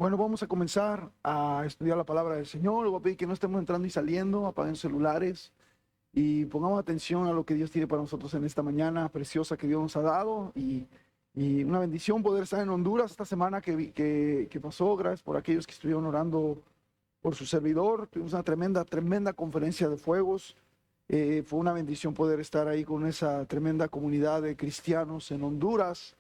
Bueno, vamos a comenzar a estudiar la palabra del Señor. Le voy a pedir que no estemos entrando y saliendo, apaguen celulares y pongamos atención a lo que Dios tiene para nosotros en esta mañana preciosa que Dios nos ha dado. Y una bendición poder estar en Honduras esta semana que pasó. Gracias por aquellos que estuvieron orando por su servidor. Tuvimos una tremenda conferencia de fuegos. Fue una bendición poder estar ahí con esa tremenda comunidad de cristianos en Honduras.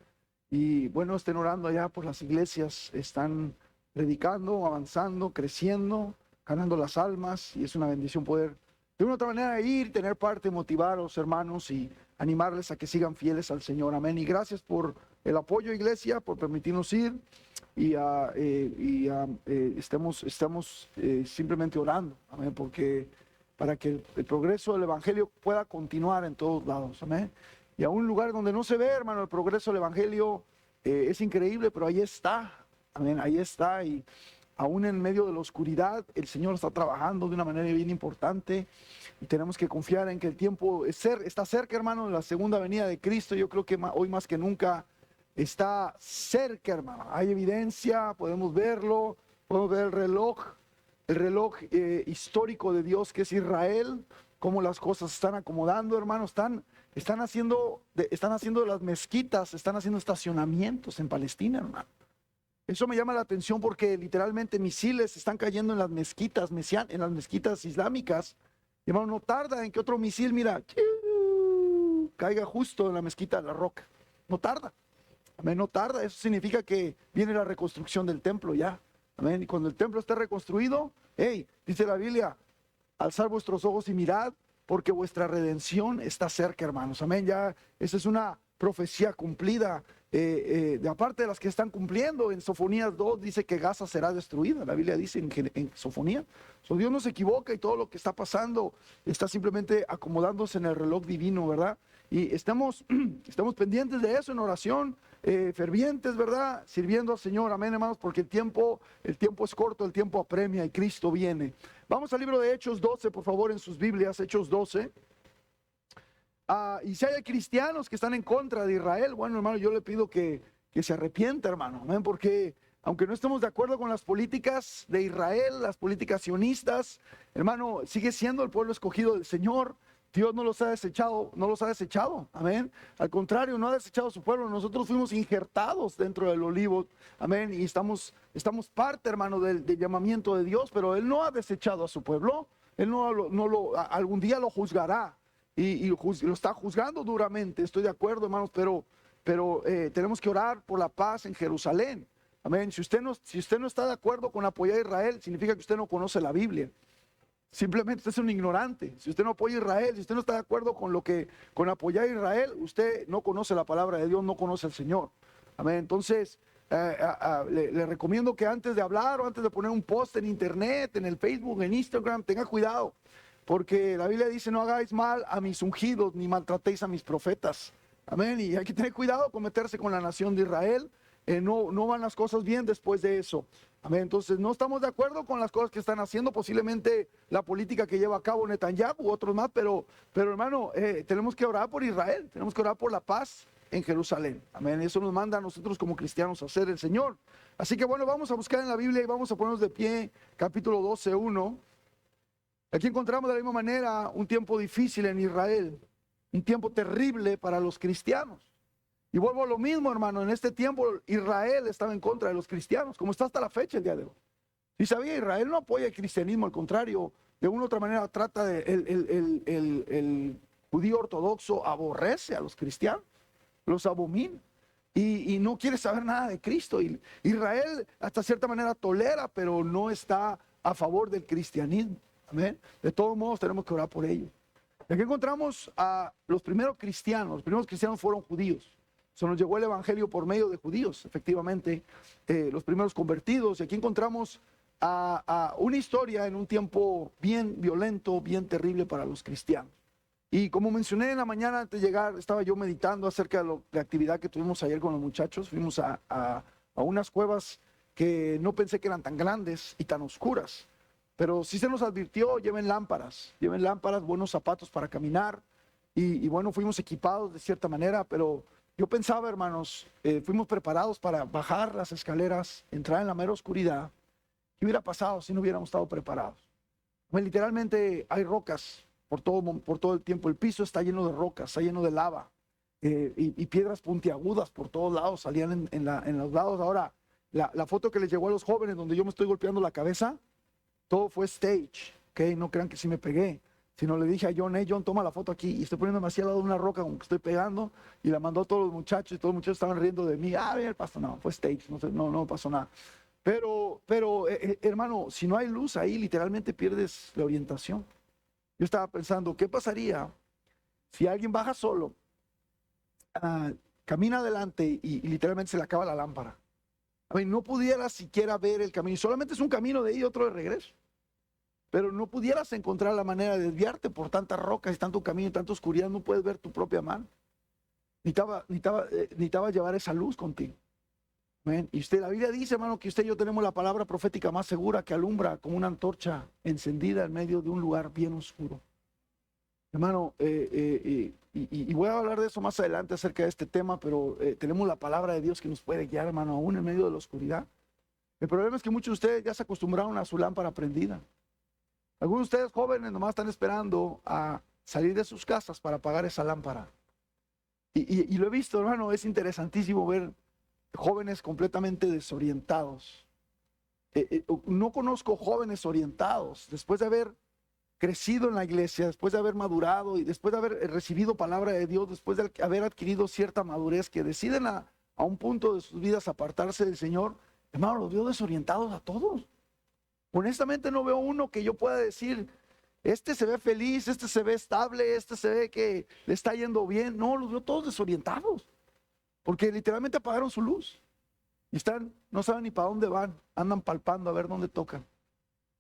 Y bueno, estén orando allá por las iglesias, están predicando, avanzando, creciendo, ganando las almas, y es una bendición poder de una u otra manera ir, tener parte, motivar a los hermanos y animarles a que sigan fieles al Señor. Amén. Y gracias por el apoyo, iglesia, por permitirnos ir y estamos simplemente orando, amén, porque para que el progreso del evangelio pueda continuar en todos lados, amén. Y a un lugar donde no se ve, hermano, el progreso del evangelio es increíble, pero ahí está, amén, ahí está. Y aún en medio de la oscuridad, el Señor está trabajando de una manera bien importante. Y tenemos que confiar en que el tiempo está cerca, hermano, de la segunda venida de Cristo. Yo creo que hoy más que nunca está cerca, hermano. Hay evidencia, podemos verlo, podemos ver el reloj histórico de Dios, que es Israel, cómo las cosas están acomodando, hermano. Están haciendo de las mezquitas, están haciendo estacionamientos en Palestina, hermano. Eso me llama la atención porque literalmente misiles están cayendo en las mezquitas, en las mezquitas islámicas. Y, hermano, no tarda en que otro misil, mira, caiga justo en la mezquita de la Roca. No tarda. Amén, no tarda. Eso significa que viene la reconstrucción del templo ya. Amén. Y cuando el templo esté reconstruido, hey, dice la Biblia, alzar vuestros ojos y mirad, porque vuestra redención está cerca, hermanos. Amén. Ya esa es una profecía cumplida. De aparte de las que están cumpliendo, en Sofonías 2 dice que Gaza será destruida. La Biblia dice en Sofonía. Dios no se equivoca y todo lo que está pasando está simplemente acomodándose en el reloj divino, ¿verdad? Y estamos pendientes de eso en oración, fervientes, ¿verdad? Sirviendo al Señor, amén, hermanos, porque el tiempo es corto, el tiempo apremia y Cristo viene. Vamos al libro de Hechos 12, por favor, en sus Biblias, Hechos 12. Y si hay cristianos que están en contra de Israel, bueno, hermano, yo le pido que se arrepienta, hermano, amén, porque aunque no estemos de acuerdo con las políticas de Israel, las políticas sionistas, hermano, sigue siendo el pueblo escogido del Señor. Dios no los ha desechado, amén. Al contrario, no ha desechado a su pueblo. Nosotros fuimos injertados dentro del olivo, amén, y estamos parte, hermano, del llamamiento de Dios, pero Él no ha desechado a su pueblo. Él algún día lo juzgará y lo está juzgando duramente, estoy de acuerdo, hermanos, pero tenemos que orar por la paz en Jerusalén, amén. Si usted no está de acuerdo con apoyar a Israel, significa que usted no conoce la Biblia. Simplemente usted es un ignorante. Si usted no apoya a Israel, si usted no está de acuerdo con apoyar a Israel, usted no conoce la palabra de Dios, no conoce al Señor. Amén. Entonces, le recomiendo que antes de hablar o antes de poner un post en internet, en el Facebook, en Instagram, tenga cuidado. Porque la Biblia dice, no hagáis mal a mis ungidos, ni maltratéis a mis profetas. Amén. Y hay que tener cuidado con meterse con la nación de Israel. No van las cosas bien después de eso. Amén. Entonces no estamos de acuerdo con las cosas que están haciendo, posiblemente la política que lleva a cabo Netanyahu u otros más, pero hermano, tenemos que orar por Israel, tenemos que orar por la paz en Jerusalén. Amén. Eso nos manda a nosotros como cristianos a hacer el Señor. Así que bueno, vamos a buscar en la Biblia y vamos a ponernos de pie, capítulo 12, 1. Aquí encontramos de la misma manera un tiempo difícil en Israel, un tiempo terrible para los cristianos. Y vuelvo a lo mismo, hermano, en este tiempo Israel estaba en contra de los cristianos, como está hasta la fecha el día de hoy. Si sabía, Israel no apoya el cristianismo, al contrario, de una u otra manera trata de, el judío ortodoxo aborrece a los cristianos, los abomina y no quiere saber nada de Cristo. Y Israel hasta cierta manera tolera, pero no está a favor del cristianismo. Amén. De todos modos tenemos que orar por ellos. Y aquí encontramos a los primeros cristianos. Los primeros cristianos fueron judíos. Se nos llegó el evangelio por medio de judíos, efectivamente, los primeros convertidos. Y aquí encontramos a una historia en un tiempo bien violento, bien terrible para los cristianos. Y como mencioné en la mañana antes de llegar, estaba yo meditando acerca de la actividad que tuvimos ayer con los muchachos. Fuimos a unas cuevas que no pensé que eran tan grandes y tan oscuras. Pero sí se nos advirtió, lleven lámparas, buenos zapatos para caminar. Y bueno, fuimos equipados de cierta manera, pero yo pensaba, hermanos, fuimos preparados para bajar las escaleras, entrar en la mera oscuridad. ¿Qué hubiera pasado si no hubiéramos estado preparados? Bueno, literalmente hay rocas por todo el tiempo. El piso está lleno de rocas, está lleno de lava y piedras puntiagudas por todos lados, salían en los lados. Ahora, la foto que les llegó a los jóvenes donde yo me estoy golpeando la cabeza, todo fue stage, ¿ok? No crean que sí me pegué, sino le dije a John, John, toma la foto aquí, y estoy poniéndome así al lado de una roca como que estoy pegando, y la mandó a todos los muchachos, y todos los muchachos estaban riendo de mí. Bien, pasó, no, fue stage, no pasó nada. Pero hermano, si no hay luz ahí, literalmente pierdes la orientación. Yo estaba pensando, ¿qué pasaría si alguien baja solo, camina adelante y literalmente se le acaba la lámpara? A mí no pudiera siquiera ver el camino, solamente es un camino de ahí y otro de regreso. Pero no pudieras encontrar la manera de desviarte por tantas rocas y tanto camino y tanta oscuridad, no puedes ver tu propia mano. Necesitaba llevar esa luz contigo. ¿Ven? Y la Biblia dice, hermano, que usted y yo tenemos la palabra profética más segura que alumbra como una antorcha encendida en medio de un lugar bien oscuro. Hermano, y voy a hablar de eso más adelante acerca de este tema, pero tenemos la palabra de Dios que nos puede guiar, hermano, aún en medio de la oscuridad. El problema es que muchos de ustedes ya se acostumbraron a su lámpara prendida. Algunos de ustedes jóvenes nomás están esperando a salir de sus casas para apagar esa lámpara. Y lo he visto, hermano, es interesantísimo ver jóvenes completamente desorientados. No conozco jóvenes orientados después de haber crecido en la iglesia, después de haber madurado y después de haber recibido palabra de Dios, después de haber adquirido cierta madurez, que deciden a un punto de sus vidas apartarse del Señor. Hermano, los veo desorientados a todos. Honestamente no veo uno que yo pueda decir, este se ve feliz, este se ve estable, este se ve que le está yendo bien. No, los veo todos desorientados, porque literalmente apagaron su luz y no saben ni para dónde van, andan palpando a ver dónde tocan.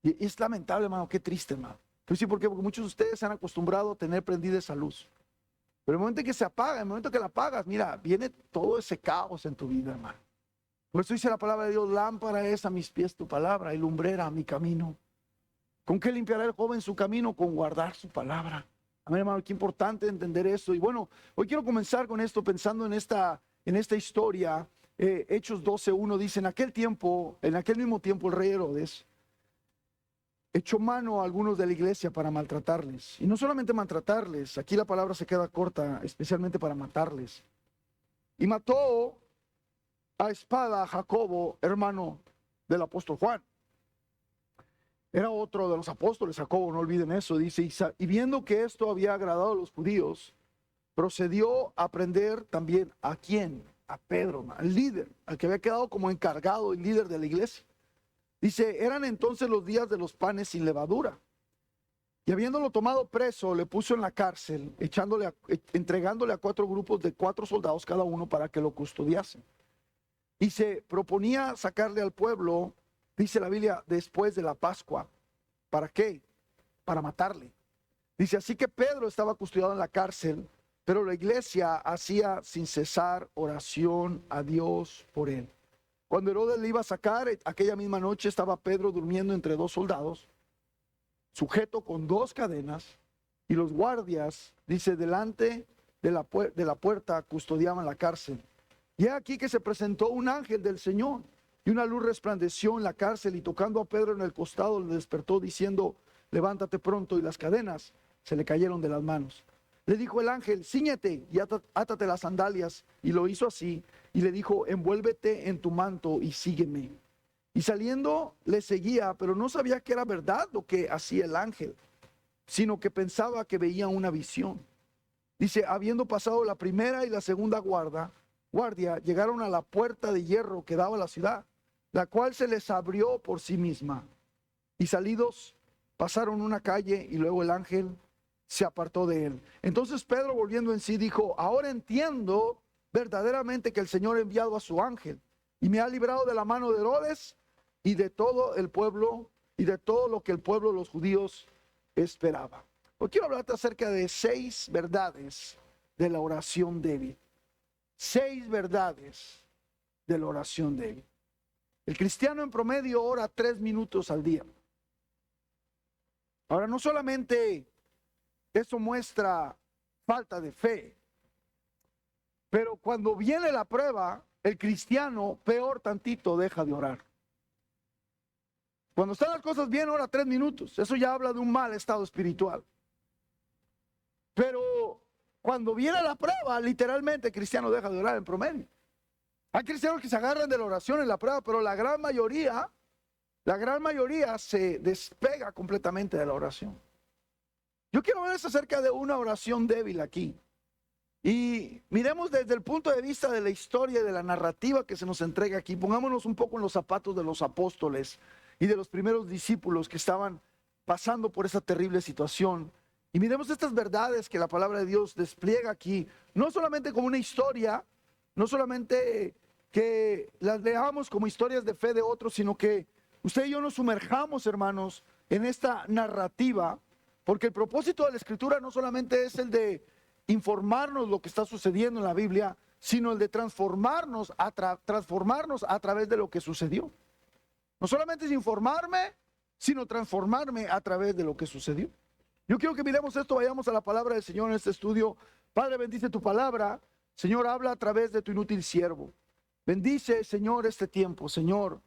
Y es lamentable, hermano, qué triste, hermano. Pero sí, ¿por qué? Porque muchos de ustedes se han acostumbrado a tener prendida esa luz. Pero el momento en que se apaga, el momento en que la apagas, mira, viene todo ese caos en tu vida, hermano. Por eso dice la palabra de Dios, lámpara es a mis pies tu palabra y lumbrera a mi camino. ¿Con qué limpiará el joven su camino? Con guardar su palabra. Amén, hermano, qué importante entender esto. Y bueno, hoy quiero comenzar con esto pensando en esta historia. Hechos 12:1 dice, en aquel mismo tiempo el rey Herodes echó mano a algunos de la iglesia para maltratarles. Y no solamente maltratarles, aquí la palabra se queda corta, especialmente para matarles. Y mató a espada a Jacobo, hermano del apóstol Juan. Era otro de los apóstoles, Jacobo, no olviden eso. Dice, y viendo que esto había agradado a los judíos, procedió a prender también ¿a quién? A Pedro, al líder, al que había quedado como encargado, el líder de la iglesia. Dice, eran entonces los días de los panes sin levadura. Y habiéndolo tomado preso, le puso en la cárcel, entregándole a 4 grupos de 4 soldados cada uno para que lo custodiasen. Y se proponía sacarle al pueblo, dice la Biblia, después de la Pascua. ¿Para qué? Para matarle. Dice, así que Pedro estaba custodiado en la cárcel, pero la iglesia hacía sin cesar oración a Dios por él. Cuando Herodes le iba a sacar, aquella misma noche estaba Pedro durmiendo entre 2 soldados, sujeto con 2 cadenas, y los guardias, dice, delante de la puerta custodiaban la cárcel. Y aquí que se presentó un ángel del Señor, y una luz resplandeció en la cárcel, y tocando a Pedro en el costado le despertó diciendo, levántate pronto, y las cadenas se le cayeron de las manos. Le dijo el ángel, cíñete y átate las sandalias, y lo hizo así, y le dijo, envuélvete en tu manto y sígueme. Y saliendo le seguía, pero no sabía que era verdad lo que hacía el ángel, sino que pensaba que veía una visión. Dice, habiendo pasado la primera y la segunda guardia, llegaron a la puerta de hierro que daba a la ciudad, la cual se les abrió por sí misma. Y salidos pasaron una calle y luego el ángel se apartó de él. Entonces Pedro, volviendo en sí, dijo, ahora entiendo verdaderamente que el Señor ha enviado a su ángel y me ha librado de la mano de Herodes y de todo el pueblo y de todo lo que el pueblo de los judíos esperaba. Hoy quiero hablarte acerca de 6 verdades de la oración débil. 6 verdades de la oración débil. El cristiano en promedio ora 3 minutos al día. Ahora, no solamente eso muestra falta de fe, Pero cuando viene la prueba, el cristiano, peor tantito, deja de orar. Cuando están las cosas bien, ora 3 minutos. Eso ya habla de un mal estado espiritual. Pero cuando viene la prueba, literalmente el cristiano deja de orar en promedio. Hay cristianos que se agarran de la oración en la prueba, pero la gran mayoría se despega completamente de la oración. Yo quiero ver acerca de una oración débil aquí. Y miremos desde el punto de vista de la historia y de la narrativa que se nos entrega aquí. Pongámonos un poco en los zapatos de los apóstoles y de los primeros discípulos que estaban pasando por esa terrible situación. Y miremos estas verdades que la palabra de Dios despliega aquí, no solamente como una historia, no solamente que las leamos como historias de fe de otros, sino que usted y yo nos sumerjamos, hermanos, en esta narrativa, porque el propósito de la Escritura no solamente es el de informarnos lo que está sucediendo en la Biblia, sino el de transformarnos a través de lo que sucedió. No solamente es informarme, sino transformarme a través de lo que sucedió. Yo quiero que miremos esto, vayamos a la palabra del Señor en este estudio. Padre, bendice tu palabra. Señor, habla a través de tu inútil siervo. Bendice, Señor, este tiempo, Señor.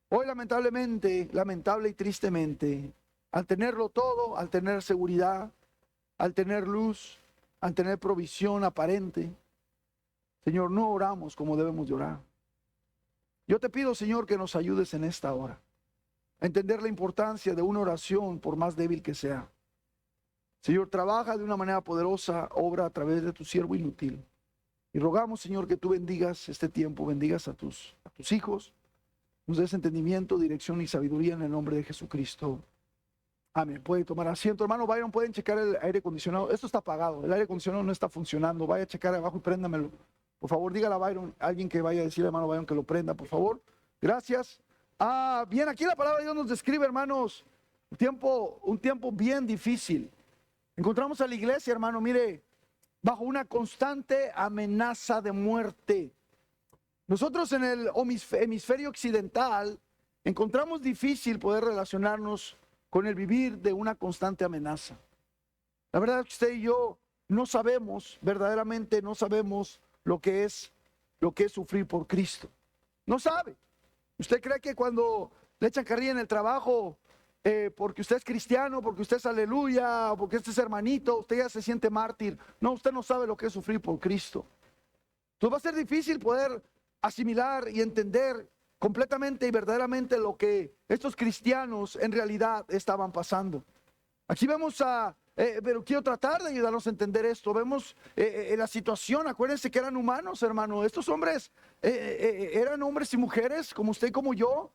Hoy lamentable y tristemente, al tenerlo todo, al tener seguridad, al tener luz, al tener provisión aparente, Señor, no oramos como debemos de orar. Yo te pido, Señor, que nos ayudes en esta hora a entender la importancia de una oración, por más débil que sea. Señor, trabaja de una manera poderosa, obra a través de tu siervo inútil. Y rogamos, Señor, que tú bendigas este tiempo, bendigas a tus hijos, nos des entendimiento, dirección y sabiduría en el nombre de Jesucristo. Amén. Puede tomar asiento. Hermano Byron, pueden checar el aire acondicionado. Esto está apagado, el aire acondicionado no está funcionando. Vaya a checar abajo y préndamelo. Por favor, dígale a Byron, alguien que vaya a decirle al hermano Byron que lo prenda, por favor. Gracias. Bien, aquí la palabra de Dios nos describe, hermanos, un tiempo bien difícil. Encontramos a la iglesia, hermano, mire, bajo una constante amenaza de muerte. Nosotros en el hemisferio occidental encontramos difícil poder relacionarnos con el vivir de una constante amenaza. La verdad es que usted y yo no sabemos, verdaderamente no sabemos lo que es sufrir por Cristo. No sabe. ¿Usted cree que cuando le echan carrilla en el trabajo, porque usted es cristiano, porque usted es aleluya, porque usted es hermanito, usted ya se siente mártir? No, usted no sabe lo que es sufrir por Cristo. Entonces va a ser difícil poder asimilar y entender completamente y verdaderamente lo que estos cristianos en realidad estaban pasando. Aquí vemos pero quiero tratar de ayudarnos a entender esto. Vemos la situación. Acuérdense que eran humanos, hermano. Estos hombres eran hombres y mujeres como usted y como yo,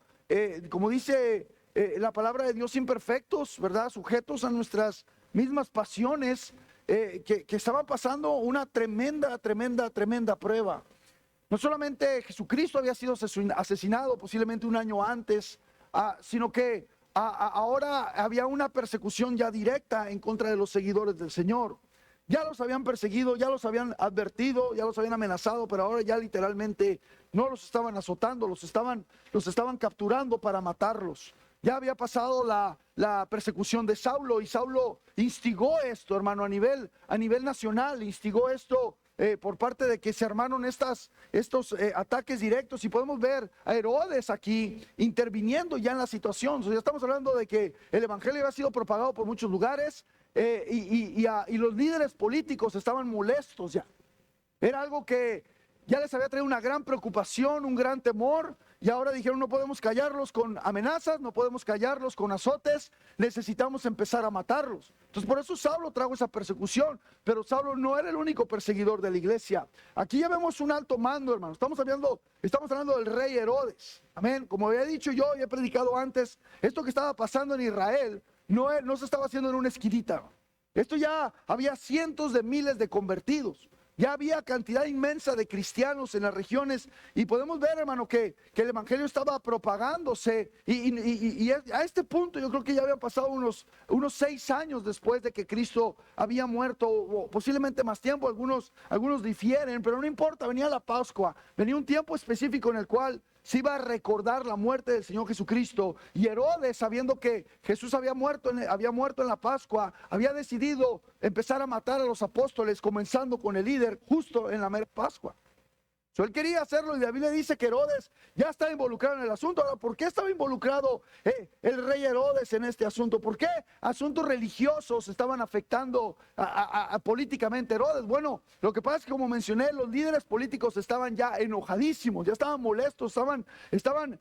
como dice la palabra de Dios, imperfectos, ¿verdad? Sujetos a nuestras mismas pasiones, que estaban pasando una tremenda prueba. No solamente Jesucristo había sido asesinado posiblemente un año antes, sino que ahora había una persecución ya directa en contra de los seguidores del Señor. Ya los habían perseguido, ya los habían advertido, ya los habían amenazado, pero ahora ya literalmente no los estaban azotando, los estaban capturando para matarlos. Ya había pasado la persecución de Saulo, y Saulo instigó esto, hermano, a nivel nacional, instigó esto por parte de que se armaron estos ataques directos, y podemos ver a Herodes aquí interviniendo ya en la situación. Ya estamos hablando de que el evangelio había sido propagado por muchos lugares, y los líderes políticos estaban molestos ya. Era algo que ya les había traído una gran preocupación, un gran temor, y ahora dijeron: no podemos callarlos con amenazas, no podemos callarlos con azotes, necesitamos empezar a matarlos. Entonces por eso Saulo trajo esa persecución, pero Saulo no era el único perseguidor de la iglesia. Aquí ya vemos un alto mando, hermano. Estamos hablando del rey Herodes. Amén. Como había dicho yo y he predicado antes, esto que estaba pasando en Israel no se estaba haciendo en una esquinita. Esto ya había cientos de miles de convertidos. Ya había cantidad inmensa de cristianos en las regiones, y podemos ver, hermano, que el evangelio estaba propagándose, y a este punto yo creo que ya habían pasado unos 6 años después de que Cristo había muerto, o posiblemente más tiempo. Algunos difieren, pero no importa. Venía la Pascua, venía un tiempo específico en el cual se iba a recordar la muerte del Señor Jesucristo. Y Herodes, sabiendo que Jesús había muerto en la Pascua, había decidido empezar a matar a los apóstoles, comenzando con el líder justo en la mera Pascua. Él quería hacerlo y la Biblia dice que Herodes ya estaba involucrado en el asunto. Ahora, ¿por qué estaba involucrado el rey Herodes en este asunto? ¿Por qué asuntos religiosos estaban afectando políticamente a Herodes? Bueno, lo que pasa es que, como mencioné, los líderes políticos estaban ya enojadísimos, ya estaban molestos, estaban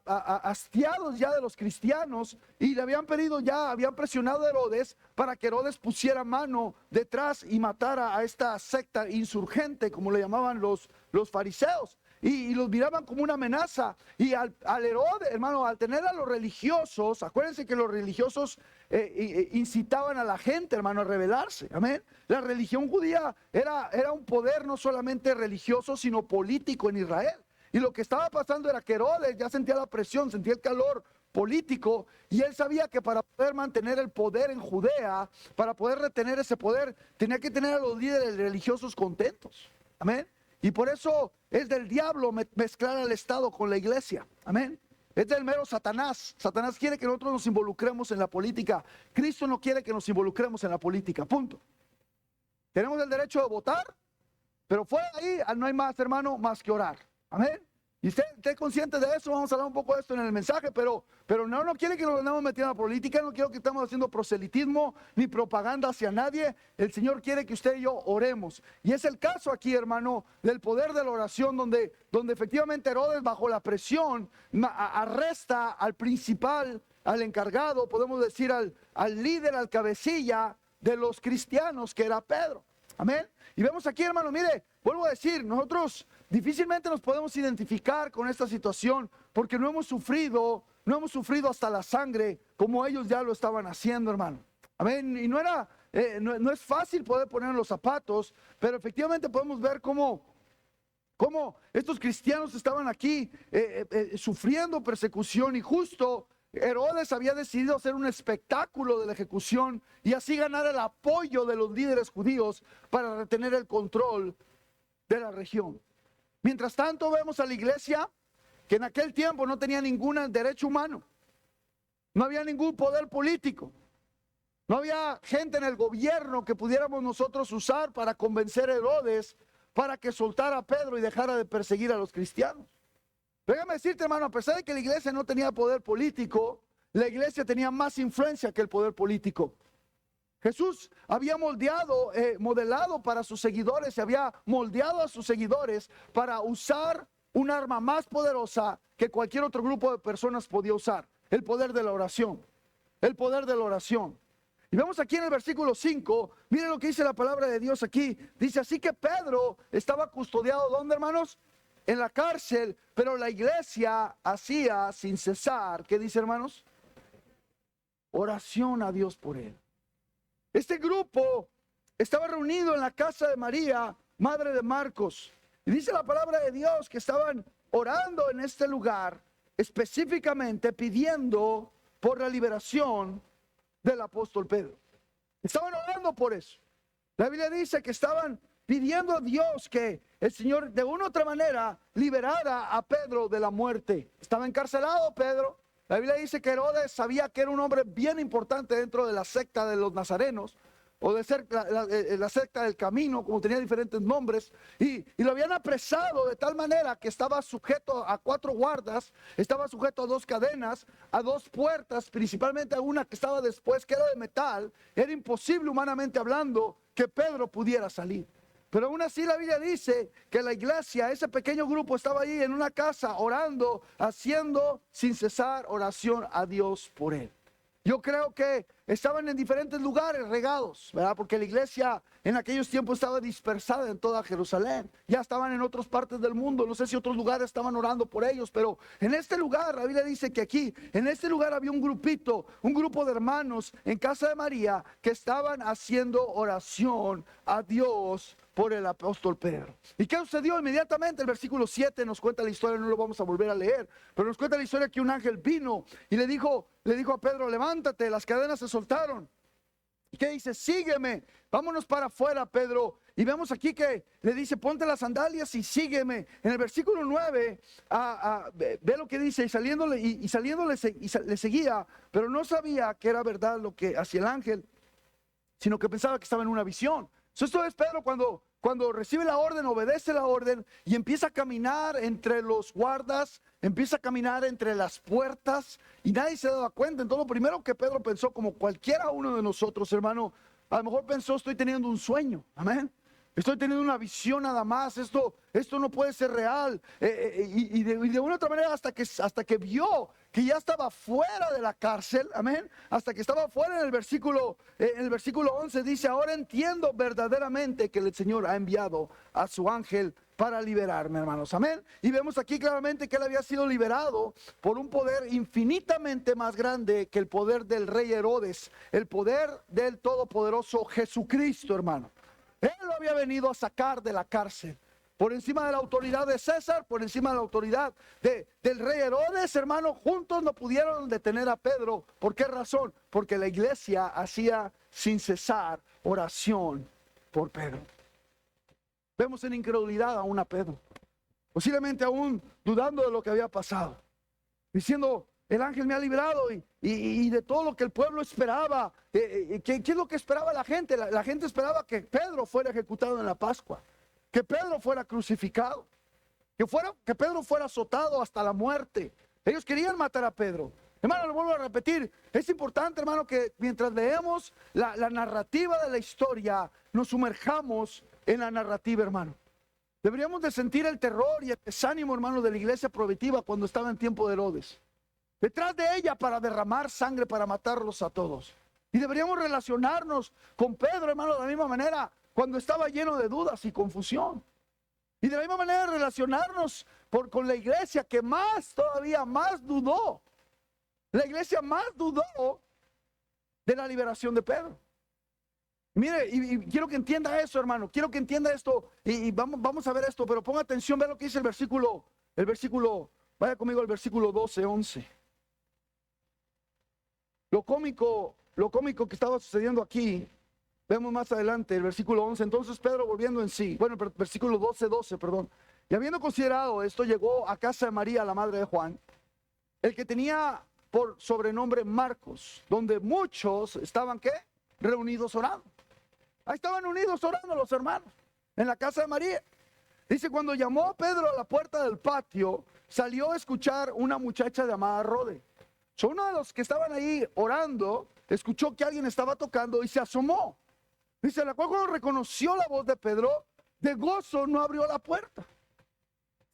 hastiados ya de los cristianos, y le habían presionado a Herodes para que Herodes pusiera mano detrás y matara a esta secta insurgente, como le llamaban los fariseos, y los miraban como una amenaza. Y al Herodes, hermano, al tener a los religiosos, acuérdense que los religiosos incitaban a la gente, hermano, a rebelarse. Amén. La religión judía era un poder no solamente religioso, sino político en Israel. Y lo que estaba pasando era que Herodes ya sentía la presión, sentía el calor político, y él sabía que para poder mantener el poder en Judea, para poder retener ese poder, tenía que tener a los líderes religiosos contentos. Amén. Y por eso es del diablo mezclar al Estado con la iglesia. Amén. Es del mero Satanás. Satanás quiere que nosotros nos involucremos en la política. Cristo no quiere que nos involucremos en la política. Punto. Tenemos el derecho de votar, pero fuera de ahí no hay más, hermano, más que orar. Amén. Y esté consciente de eso. Vamos a hablar un poco de esto en el mensaje, pero no quiere que nos andemos metiendo en la política. No quiero que estemos haciendo proselitismo ni propaganda hacia nadie. El Señor quiere que usted y yo oremos. Y es el caso aquí, hermano, del poder de la oración, donde efectivamente Herodes, bajo la presión, arresta al principal, al encargado, podemos decir al líder, al cabecilla de los cristianos, que era Pedro. Amén. Y vemos aquí, hermano, mire, vuelvo a decir, nosotros difícilmente nos podemos identificar con esta situación, porque no hemos sufrido hasta la sangre como ellos ya lo estaban haciendo, hermano. Amén. Y no es fácil poder poner en los zapatos, pero efectivamente podemos ver cómo estos cristianos estaban aquí sufriendo persecución, y justo Herodes había decidido hacer un espectáculo de la ejecución y así ganar el apoyo de los líderes judíos para retener el control de la región. Mientras tanto, vemos a la iglesia que en aquel tiempo no tenía ningún derecho humano, no había ningún poder político, no había gente en el gobierno que pudiéramos nosotros usar para convencer a Herodes para que soltara a Pedro y dejara de perseguir a los cristianos. Déjame decirte, hermano, a pesar de que la iglesia no tenía poder político, la iglesia tenía más influencia que el poder político. Jesús había modelado para sus seguidores, había moldeado a sus seguidores para usar un arma más poderosa que cualquier otro grupo de personas podía usar: el poder de la oración. El poder de la oración. Y vemos aquí en el versículo 5, miren lo que dice la palabra de Dios aquí. Dice: así que Pedro estaba custodiado, ¿dónde, hermanos? En la cárcel, pero la iglesia hacía sin cesar, ¿qué dice, hermanos? Oración a Dios por él. Este grupo estaba reunido en la casa de María, madre de Marcos. Y dice la palabra de Dios que estaban orando en este lugar, específicamente pidiendo por la liberación del apóstol Pedro. Estaban orando por eso. La Biblia dice que estaban pidiendo a Dios que el Señor de una u otra manera liberara a Pedro de la muerte. Estaba encarcelado Pedro. La Biblia dice que Herodes sabía que era un hombre bien importante dentro de la secta de los nazarenos, o de ser la secta del camino, como tenía diferentes nombres, y lo habían apresado de tal manera que estaba sujeto a 4 guardas, estaba sujeto a 2 cadenas, a 2 puertas, principalmente a una que estaba después, que era de metal. Era imposible, humanamente hablando, que Pedro pudiera salir. Pero aún así la Biblia dice que la iglesia, ese pequeño grupo, estaba ahí en una casa orando, haciendo sin cesar oración a Dios por él. Yo creo que estaban en diferentes lugares regados, ¿verdad? Porque la iglesia en aquellos tiempos estaba dispersada en toda Jerusalén. Ya estaban en otras partes del mundo. No sé si otros lugares estaban orando por ellos, pero en este lugar, la Biblia dice que aquí, en este lugar había un grupo de hermanos en casa de María que estaban haciendo oración a Dios por el apóstol Pedro. ¿Y qué sucedió? Inmediatamente el versículo 7 nos cuenta la historia, no lo vamos a volver a leer, pero nos cuenta la historia que un ángel vino y le dijo a Pedro: levántate, las cadenas se soltaron. ¿Y qué dice? Sígueme, vámonos para afuera, Pedro. Y vemos aquí que le dice, ponte las sandalias y sígueme. En el versículo 9, ve lo que dice, y saliéndole le seguía, pero no sabía que era verdad lo que hacía el ángel, sino que pensaba que estaba en una visión. Esto es Pedro cuando recibe la orden, obedece la orden y empieza a caminar entre los guardas, empieza a caminar entre las puertas y nadie se daba cuenta. Entonces lo primero que Pedro pensó, como cualquiera uno de nosotros, hermano, a lo mejor pensó, estoy teniendo un sueño, amén. Estoy teniendo una visión nada más, esto no puede ser real. Y de una otra manera hasta que vio que ya estaba fuera de la cárcel, amén. Hasta que estaba fuera en el versículo 11 dice, ahora entiendo verdaderamente que el Señor ha enviado a su ángel para liberarme, hermanos, amén. Y vemos aquí claramente que él había sido liberado por un poder infinitamente más grande que el poder del rey Herodes, el poder del todopoderoso Jesucristo, hermano. Él lo había venido a sacar de la cárcel. Por encima de la autoridad de César, por encima de la autoridad del rey Herodes, hermano, juntos no pudieron detener a Pedro. ¿Por qué razón? Porque la iglesia hacía sin cesar oración por Pedro. Vemos en incredulidad aún a Pedro, posiblemente aún dudando de lo que había pasado, diciendo, el ángel me ha librado y de todo lo que el pueblo esperaba. ¿Qué es lo que esperaba la gente? La gente esperaba que Pedro fuera ejecutado en la Pascua, que Pedro fuera crucificado, que Pedro fuera azotado hasta la muerte. Ellos querían matar a Pedro. Hermano, lo vuelvo a repetir, es importante, hermano, que mientras leemos la narrativa de la historia, nos sumerjamos en la narrativa, hermano. Deberíamos de sentir el terror y el desánimo, hermano, de la iglesia primitiva cuando estaba en tiempo de Herodes. Detrás de ella para derramar sangre, para matarlos a todos. Y deberíamos relacionarnos con Pedro, hermano, de la misma manera, cuando estaba lleno de dudas y confusión. Y de la misma manera relacionarnos con la iglesia que todavía más dudó. La iglesia más dudó de la liberación de Pedro. Mire, y quiero que entienda eso, hermano. Quiero que entienda esto. Y vamos a ver esto, pero ponga atención, ve lo que dice el versículo, vaya conmigo al versículo 12, 11. Lo cómico que estaba sucediendo aquí, vemos más adelante, el versículo 11. Entonces Pedro, volviendo en sí, versículo 12, perdón. Y habiendo considerado esto, llegó a casa de María, la madre de Juan, el que tenía por sobrenombre Marcos, donde muchos estaban, ¿qué? Reunidos orando. Ahí estaban unidos orando los hermanos, en la casa de María. Dice, cuando llamó a Pedro a la puerta del patio, salió a escuchar una muchacha llamada Rode. Uno de los que estaban ahí orando, escuchó que alguien estaba tocando y se asomó. Dice, la cual cuando reconoció la voz de Pedro, de gozo no abrió la puerta.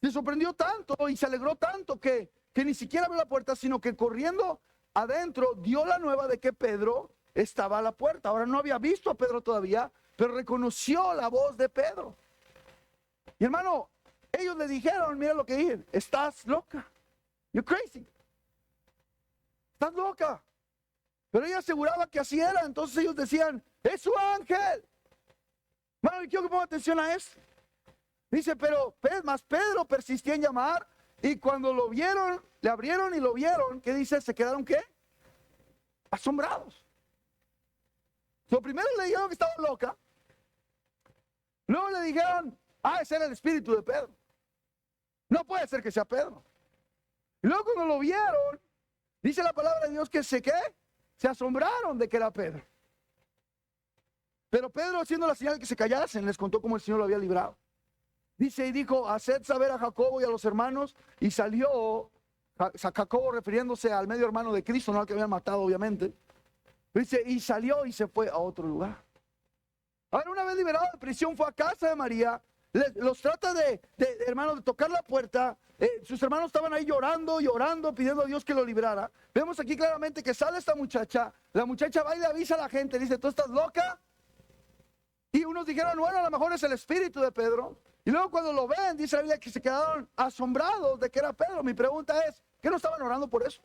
Se sorprendió tanto y se alegró tanto que ni siquiera abrió la puerta, sino que corriendo adentro dio la nueva de que Pedro estaba a la puerta. Ahora no había visto a Pedro todavía, pero reconoció la voz de Pedro. Y hermano, ellos le dijeron, mira lo que dije, estás loca. You're crazy. Estás loca. Pero ella aseguraba que así era. Entonces ellos decían, es su ángel. Hermano, quiero que ponga atención a eso. Dice, pero más Pedro persistía en llamar. Y cuando lo vieron, le abrieron y lo vieron. ¿Qué dice? ¿Se quedaron qué? Asombrados. Lo primero le dijeron que estaba loca. Luego le dijeron, ese era el espíritu de Pedro. No puede ser que sea Pedro. Y luego cuando lo vieron, dice la palabra de Dios que se asombraron de que era Pedro. Pero Pedro, haciendo la señal que se callasen, les contó cómo el Señor lo había librado. Dice y dijo, haced saber a Jacobo y a los hermanos. Y salió, Jacobo refiriéndose al medio hermano de Cristo, no al que habían matado obviamente. Dice, y salió y se fue a otro lugar. Ahora, una vez liberado de prisión, fue a casa de María. Los trata hermanos, de tocar la puerta. Sus hermanos estaban ahí llorando, pidiendo a Dios que lo librara. Vemos aquí claramente que sale esta muchacha. La muchacha va y le avisa a la gente. Dice, ¿tú estás loca? Y unos dijeron, bueno, a lo mejor es el espíritu de Pedro. Y luego cuando lo ven, dice la Biblia que se quedaron asombrados de que era Pedro. Mi pregunta es, ¿qué no estaban orando por eso?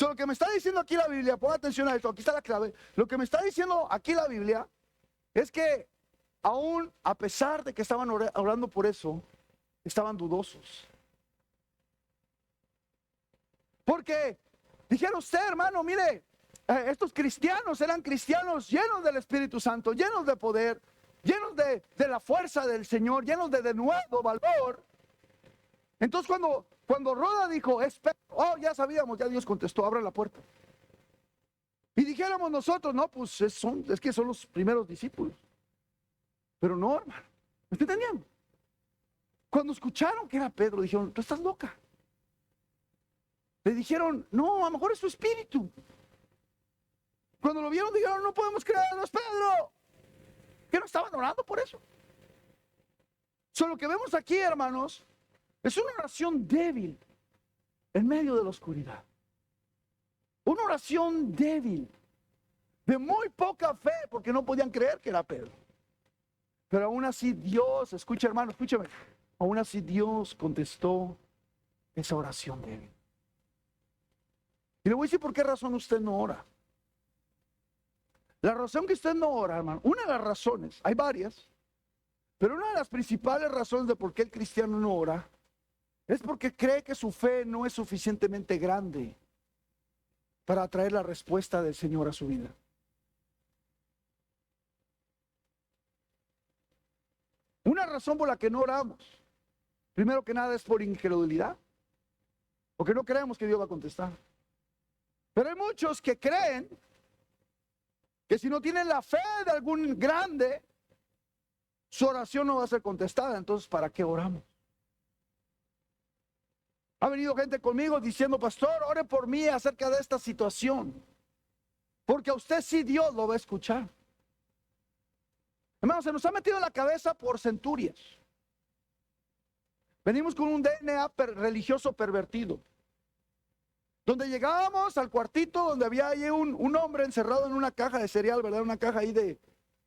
Lo que me está diciendo aquí la Biblia, ponga atención a esto, aquí está la clave. Lo que me está diciendo aquí la Biblia es que aún a pesar de que estaban orando por eso, estaban dudosos. Porque dijeron, usted hermano, mire, estos cristianos eran cristianos llenos del Espíritu Santo, llenos de poder, llenos de la fuerza del Señor, llenos de nuevo valor. Entonces cuando Roda dijo, oh, ya sabíamos, ya Dios contestó, abra la puerta. Y dijéramos nosotros, no, pues es que son los primeros discípulos. Pero no, hermano, ¿me está entendiendo? Cuando escucharon que era Pedro, dijeron, tú estás loca. Le dijeron, no, a lo mejor es su espíritu. Cuando lo vieron, dijeron, no podemos creerlo, es Pedro. ¿Qué no estaban orando por eso? Lo que vemos aquí, hermanos, es una oración débil en medio de la oscuridad. Una oración débil, de muy poca fe, porque no podían creer que era Pedro. Pero aún así Dios, escucha hermano, escúchame, aún así Dios contestó esa oración débil. Y le voy a decir por qué razón usted no ora. La razón que usted no ora, hermano, una de las razones, hay varias, pero una de las principales razones de por qué el cristiano no ora es porque cree que su fe no es suficientemente grande para atraer la respuesta del Señor a su vida. Una razón por la que no oramos, primero que nada, es por incredulidad, porque no creemos que Dios va a contestar. Pero hay muchos que creen que si no tienen la fe de algún grande, su oración no va a ser contestada. Entonces, ¿para qué oramos? Ha venido gente conmigo diciendo, pastor, ore por mí acerca de esta situación, porque a usted sí Dios lo va a escuchar. Hermanos, se nos ha metido en la cabeza por centurias. Venimos con un DNA religioso pervertido, donde llegábamos al cuartito donde había ahí un hombre encerrado en una caja de cereal, ¿verdad? Una caja ahí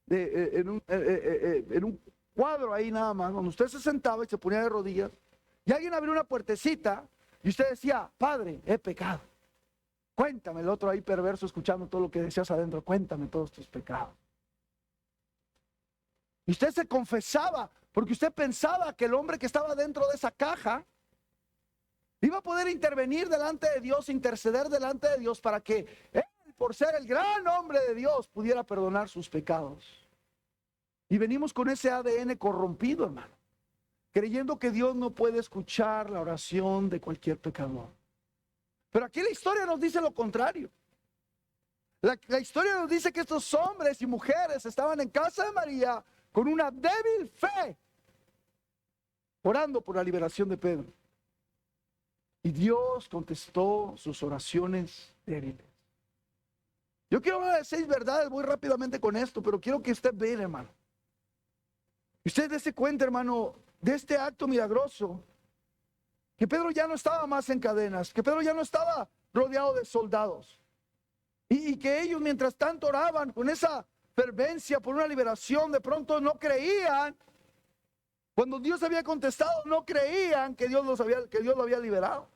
en un cuadro ahí nada más, donde usted se sentaba y se ponía de rodillas, y alguien abrió una puertecita y usted decía, Padre, he pecado. Cuéntame, el otro ahí perverso escuchando todo lo que decías adentro, cuéntame todos tus pecados. Y usted se confesaba, porque usted pensaba que el hombre que estaba dentro de esa caja iba a poder intervenir delante de Dios, interceder delante de Dios para que él, por ser el gran hombre de Dios, pudiera perdonar sus pecados. Y venimos con ese ADN corrompido, hermano, creyendo que Dios no puede escuchar la oración de cualquier pecador. Pero aquí la historia nos dice lo contrario. La historia nos dice que estos hombres y mujeres estaban en casa de María con una débil fe, orando por la liberación de Pedro. Y Dios contestó sus oraciones débiles. Yo quiero hablar de 6 verdades, voy rápidamente con esto, pero quiero que usted vea, hermano. Usted dése cuenta, hermano, de este acto milagroso, que Pedro ya no estaba más en cadenas, que Pedro ya no estaba rodeado de soldados. Y que ellos mientras tanto oraban con esa fervencia por una liberación, de pronto no creían, cuando Dios había contestado, no creían que Dios lo había liberado.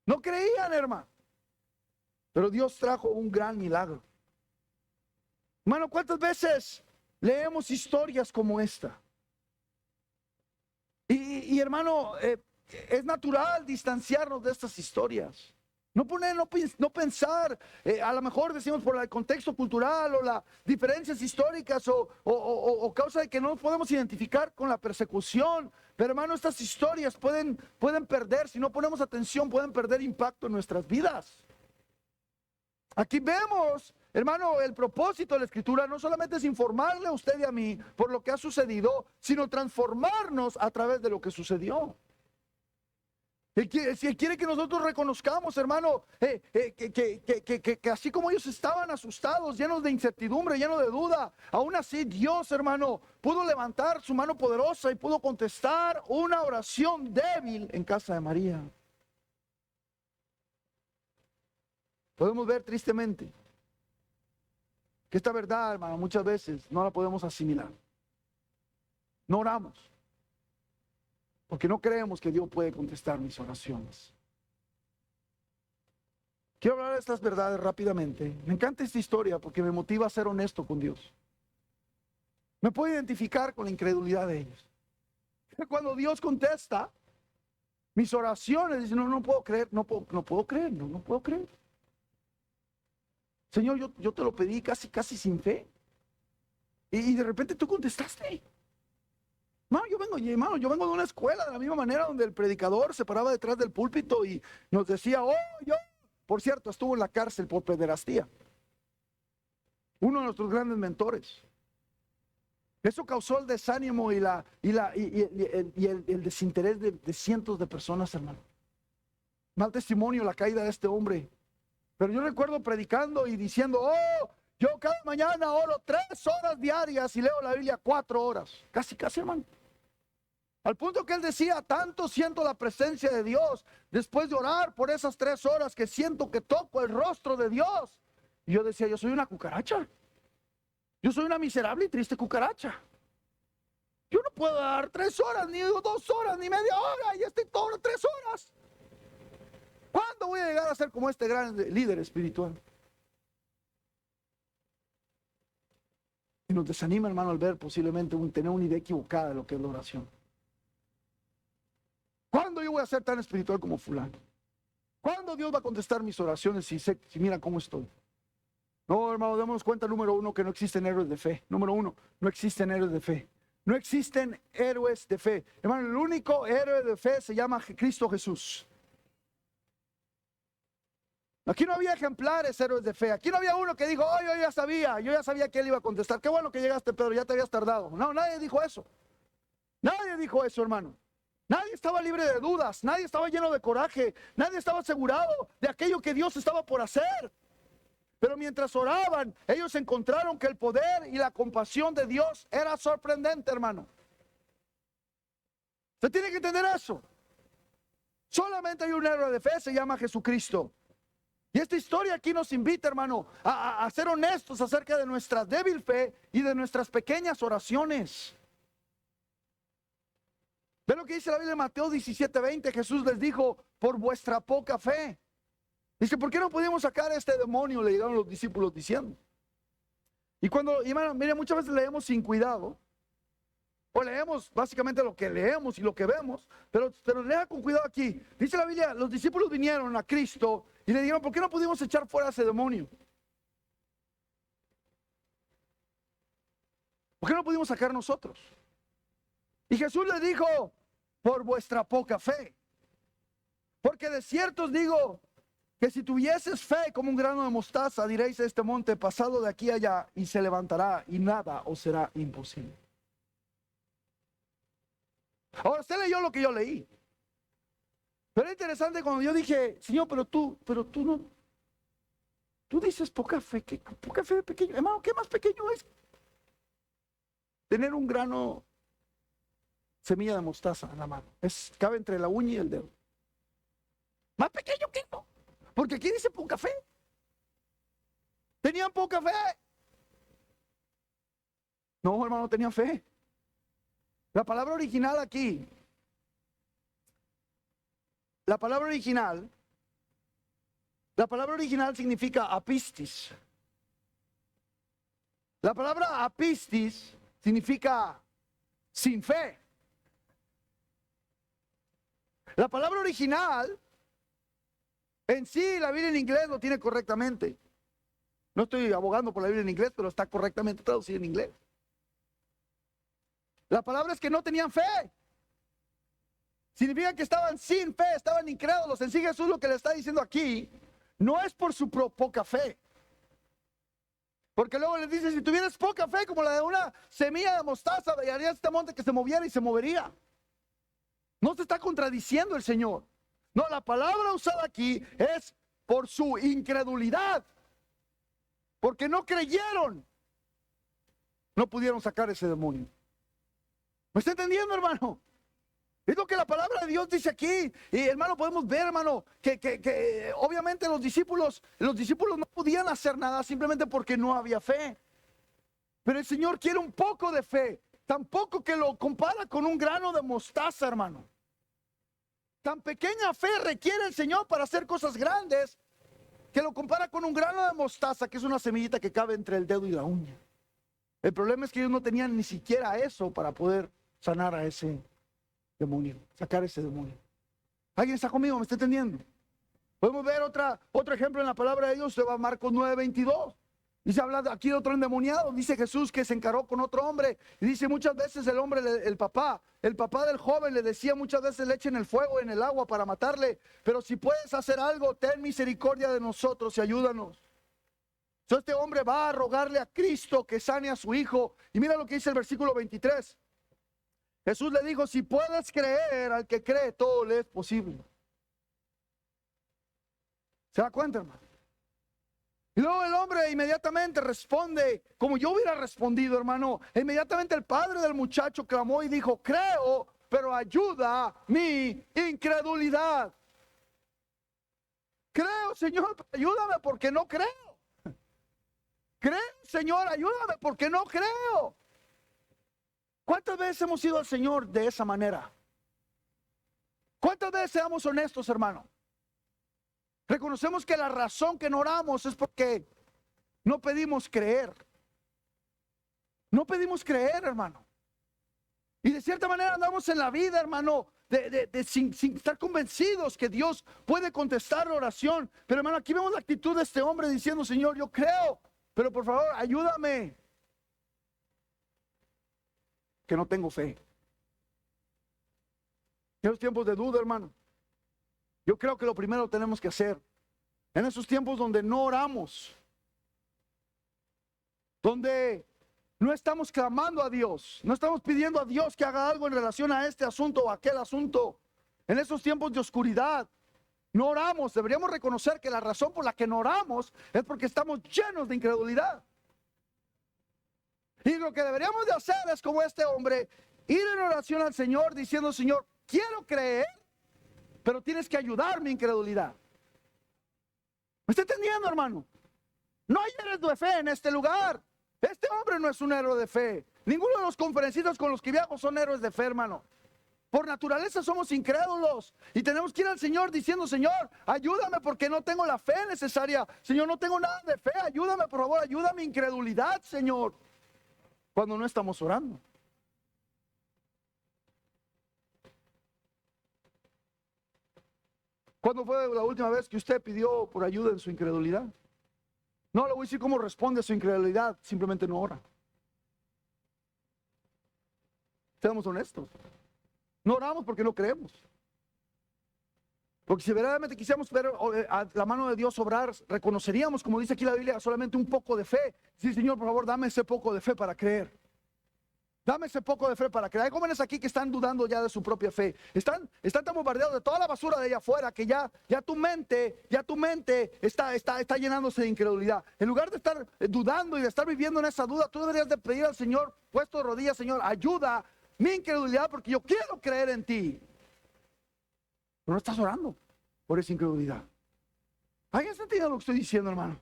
No creían, hermano. Pero Dios trajo un gran milagro. Hermano, ¿cuántas veces leemos historias como esta? Y hermano, es natural distanciarnos de estas historias. No pensar, a lo mejor decimos por el contexto cultural o las diferencias históricas o causa de que no podemos identificar con la persecución. Pero hermano, estas historias pueden perder, si no ponemos atención, pueden perder impacto en nuestras vidas. Aquí vemos, hermano, el propósito de la Escritura no solamente es informarle a usted y a mí por lo que ha sucedido, sino transformarnos a través de lo que sucedió. Si quiere que nosotros reconozcamos, hermano, que así como ellos estaban asustados, llenos de incertidumbre, llenos de duda, aún así Dios, hermano, pudo levantar su mano poderosa y pudo contestar una oración débil en casa de María. Podemos ver tristemente que esta verdad, hermano, muchas veces no la podemos asimilar. No oramos porque no creemos que Dios puede contestar mis oraciones. Quiero hablar de estas verdades rápidamente. Me encanta esta historia porque me motiva a ser honesto con Dios. Me puedo identificar con la incredulidad de ellos. Cuando Dios contesta mis oraciones, dicen, no puedo creer. Señor, yo te lo pedí casi sin fe. Y de repente tú contestaste. No, yo vengo de una escuela de la misma manera donde el predicador se paraba detrás del púlpito y nos decía, por cierto, estuvo en la cárcel por pederastía. Uno de nuestros grandes mentores. Eso causó el desánimo y el desinterés de cientos de personas, hermano. Mal testimonio la caída de este hombre. Pero yo recuerdo predicando y diciendo, yo cada mañana oro 3 horas diarias y leo la Biblia 4 horas. Casi, hermano. Al punto que él decía, tanto siento la presencia de Dios después de orar por esas 3 horas que siento que toco el rostro de Dios. Y yo decía, yo soy una cucaracha. Yo soy una miserable y triste cucaracha. Yo no puedo dar 3 horas, ni 2 horas, ni media hora, y estoy todo 3 horas. ¿Cuándo voy a llegar a ser como este gran líder espiritual? Y nos desanima, hermano, al ver posiblemente tener una idea equivocada de lo que es la oración. ¿Cuándo yo voy a ser tan espiritual como fulano? ¿Cuándo Dios va a contestar mis oraciones si mira cómo estoy? No, hermano, démonos cuenta, número 1, que no existen héroes de fe. Número 1, no existen héroes de fe. No existen héroes de fe. Hermano, el único héroe de fe se llama Cristo Jesús. Aquí no había ejemplares héroes de fe. Aquí no había uno que dijo, yo ya sabía que él iba a contestar. Qué bueno que llegaste, Pedro, ya te habías tardado. No, nadie dijo eso. Nadie dijo eso, hermano. Nadie estaba libre de dudas, nadie estaba lleno de coraje, nadie estaba asegurado de aquello que Dios estaba por hacer. Pero mientras oraban, ellos encontraron que el poder y la compasión de Dios era sorprendente, hermano. Usted tiene que entender eso. Solamente hay un héroe de fe, se llama Jesucristo. Y esta historia aquí nos invita, hermano, a ser honestos acerca de nuestra débil fe y de nuestras pequeñas oraciones. ¿Ve lo que dice la Biblia en Mateo 17:20? Jesús les dijo, por vuestra poca fe. Dice, ¿por qué no pudimos sacar a este demonio? Le llegaron los discípulos diciendo. Y hermano, mire, muchas veces leemos sin cuidado. O leemos básicamente lo que leemos y lo que vemos. Pero lea con cuidado aquí. Dice la Biblia, los discípulos vinieron a Cristo y le dijeron, ¿por qué no pudimos echar fuera a ese demonio? ¿Por qué no pudimos sacar nosotros? Y Jesús les dijo, por vuestra poca fe. Porque de cierto os digo que si tuvieses fe como un grano de mostaza, diréis a este monte, pasado de aquí allá, y se levantará, y nada os será imposible. Ahora, usted leyó lo que yo leí. Pero es interesante cuando yo dije, Señor, pero tú no, tú dices poca fe de pequeño. Hermano, ¿qué más pequeño es? Tener un grano, semilla de mostaza en la mano. Cabe entre la uña y el dedo. Más pequeño que no. Porque aquí dice poca fe. Tenían poca fe. No, hermano, tenían fe. La palabra original aquí, la palabra original significa apistis. La palabra apistis significa sin fe. La palabra original, en sí, la Biblia en inglés lo tiene correctamente. No estoy abogando por la Biblia en inglés, pero está correctamente traducida en inglés. La palabra es que no tenían fe. Significa que estaban sin fe, estaban incrédulos. En sí, Jesús lo que le está diciendo aquí no es por su poca fe. Porque luego les dice, si tuvieras poca fe como la de una semilla de mostaza, harías este monte que se moviera y se movería. No se está contradiciendo el Señor. No, la palabra usada aquí es por su incredulidad. Porque no creyeron. No pudieron sacar ese demonio. ¿Me está entendiendo, hermano? Es lo que la palabra de Dios dice aquí. Y hermano, podemos ver, hermano, que obviamente los discípulos no podían hacer nada simplemente porque no había fe. Pero el Señor quiere un poco de fe. Tampoco que lo compara con un grano de mostaza, hermano. Tan pequeña fe requiere el Señor para hacer cosas grandes, que lo compara con un grano de mostaza, que es una semillita que cabe entre el dedo y la uña. El problema es que ellos no tenían ni siquiera eso para poder sanar a ese demonio, sacar ese demonio. ¿Alguien está conmigo? ¿Me está entendiendo? Podemos ver otro ejemplo en la palabra de Dios, se va a Marcos 9:22. Dice, habla aquí de otro endemoniado. Dice Jesús que se encaró con otro hombre. Y dice muchas veces el hombre, el papá del joven le decía muchas veces, le echen el fuego en el agua para matarle. Pero si puedes hacer algo, ten misericordia de nosotros y ayúdanos. Entonces este hombre va a rogarle a Cristo que sane a su hijo. Y mira lo que dice el versículo 23. Jesús le dijo, si puedes creer, al que cree, todo le es posible. ¿Se da cuenta, hermano? Y luego el hombre inmediatamente responde, como yo hubiera respondido, hermano. Inmediatamente el padre del muchacho clamó y dijo, creo, pero ayuda mi incredulidad. Creo, Señor, pero ayúdame porque no creo. Creo, Señor, ayúdame porque no creo. ¿Cuántas veces hemos ido al Señor de esa manera? ¿Cuántas veces seamos honestos, hermano? Reconocemos que la razón que no oramos es porque no pedimos creer. No pedimos creer, hermano. Y de cierta manera andamos en la vida, hermano, sin estar convencidos que Dios puede contestar la oración. Pero, hermano, aquí vemos la actitud de este hombre diciendo, Señor, yo creo, pero por favor, ayúdame. Que no tengo fe. En los tiempos de duda, hermano, yo creo que lo primero que tenemos que hacer, en esos tiempos donde no oramos, donde no estamos clamando a Dios, no estamos pidiendo a Dios que haga algo en relación a este asunto o aquel asunto, en esos tiempos de oscuridad, no oramos. Deberíamos reconocer que la razón por la que no oramos es porque estamos llenos de incredulidad. Y lo que deberíamos de hacer es como este hombre, ir en oración al Señor diciendo, Señor, quiero creer, pero tienes que ayudar mi incredulidad. ¿Me está entendiendo, hermano? No hay héroes de fe en este lugar. Este hombre no es un héroe de fe. Ninguno de los conferencistas con los que viajo son héroes de fe, hermano. Por naturaleza somos incrédulos y tenemos que ir al Señor diciendo, Señor, ayúdame porque no tengo la fe necesaria. Señor, no tengo nada de fe. Ayúdame, por favor, ayuda mi incredulidad, Señor. Cuando no estamos orando. ¿Cuándo fue la última vez que usted pidió por ayuda en su incredulidad? No le voy a decir cómo responde a su incredulidad, simplemente no ora. Seamos honestos. No oramos porque no creemos. Porque si verdaderamente quisiéramos ver a la mano de Dios obrar, reconoceríamos, como dice aquí la Biblia, solamente un poco de fe. Sí, Señor, por favor, dame ese poco de fe para creer. Dame ese poco de fe para creer. Hay jóvenes aquí que están dudando ya de su propia fe. Están tan bombardeados de toda la basura de allá afuera que ya tu mente está llenándose de incredulidad. En lugar de estar dudando y de estar viviendo en esa duda, tú deberías de pedir al Señor, puesto de rodillas, Señor, ayuda mi incredulidad porque yo quiero creer en ti. Pero no estás orando por esa incredulidad. ¿Alguien se entiende lo que estoy diciendo, hermano?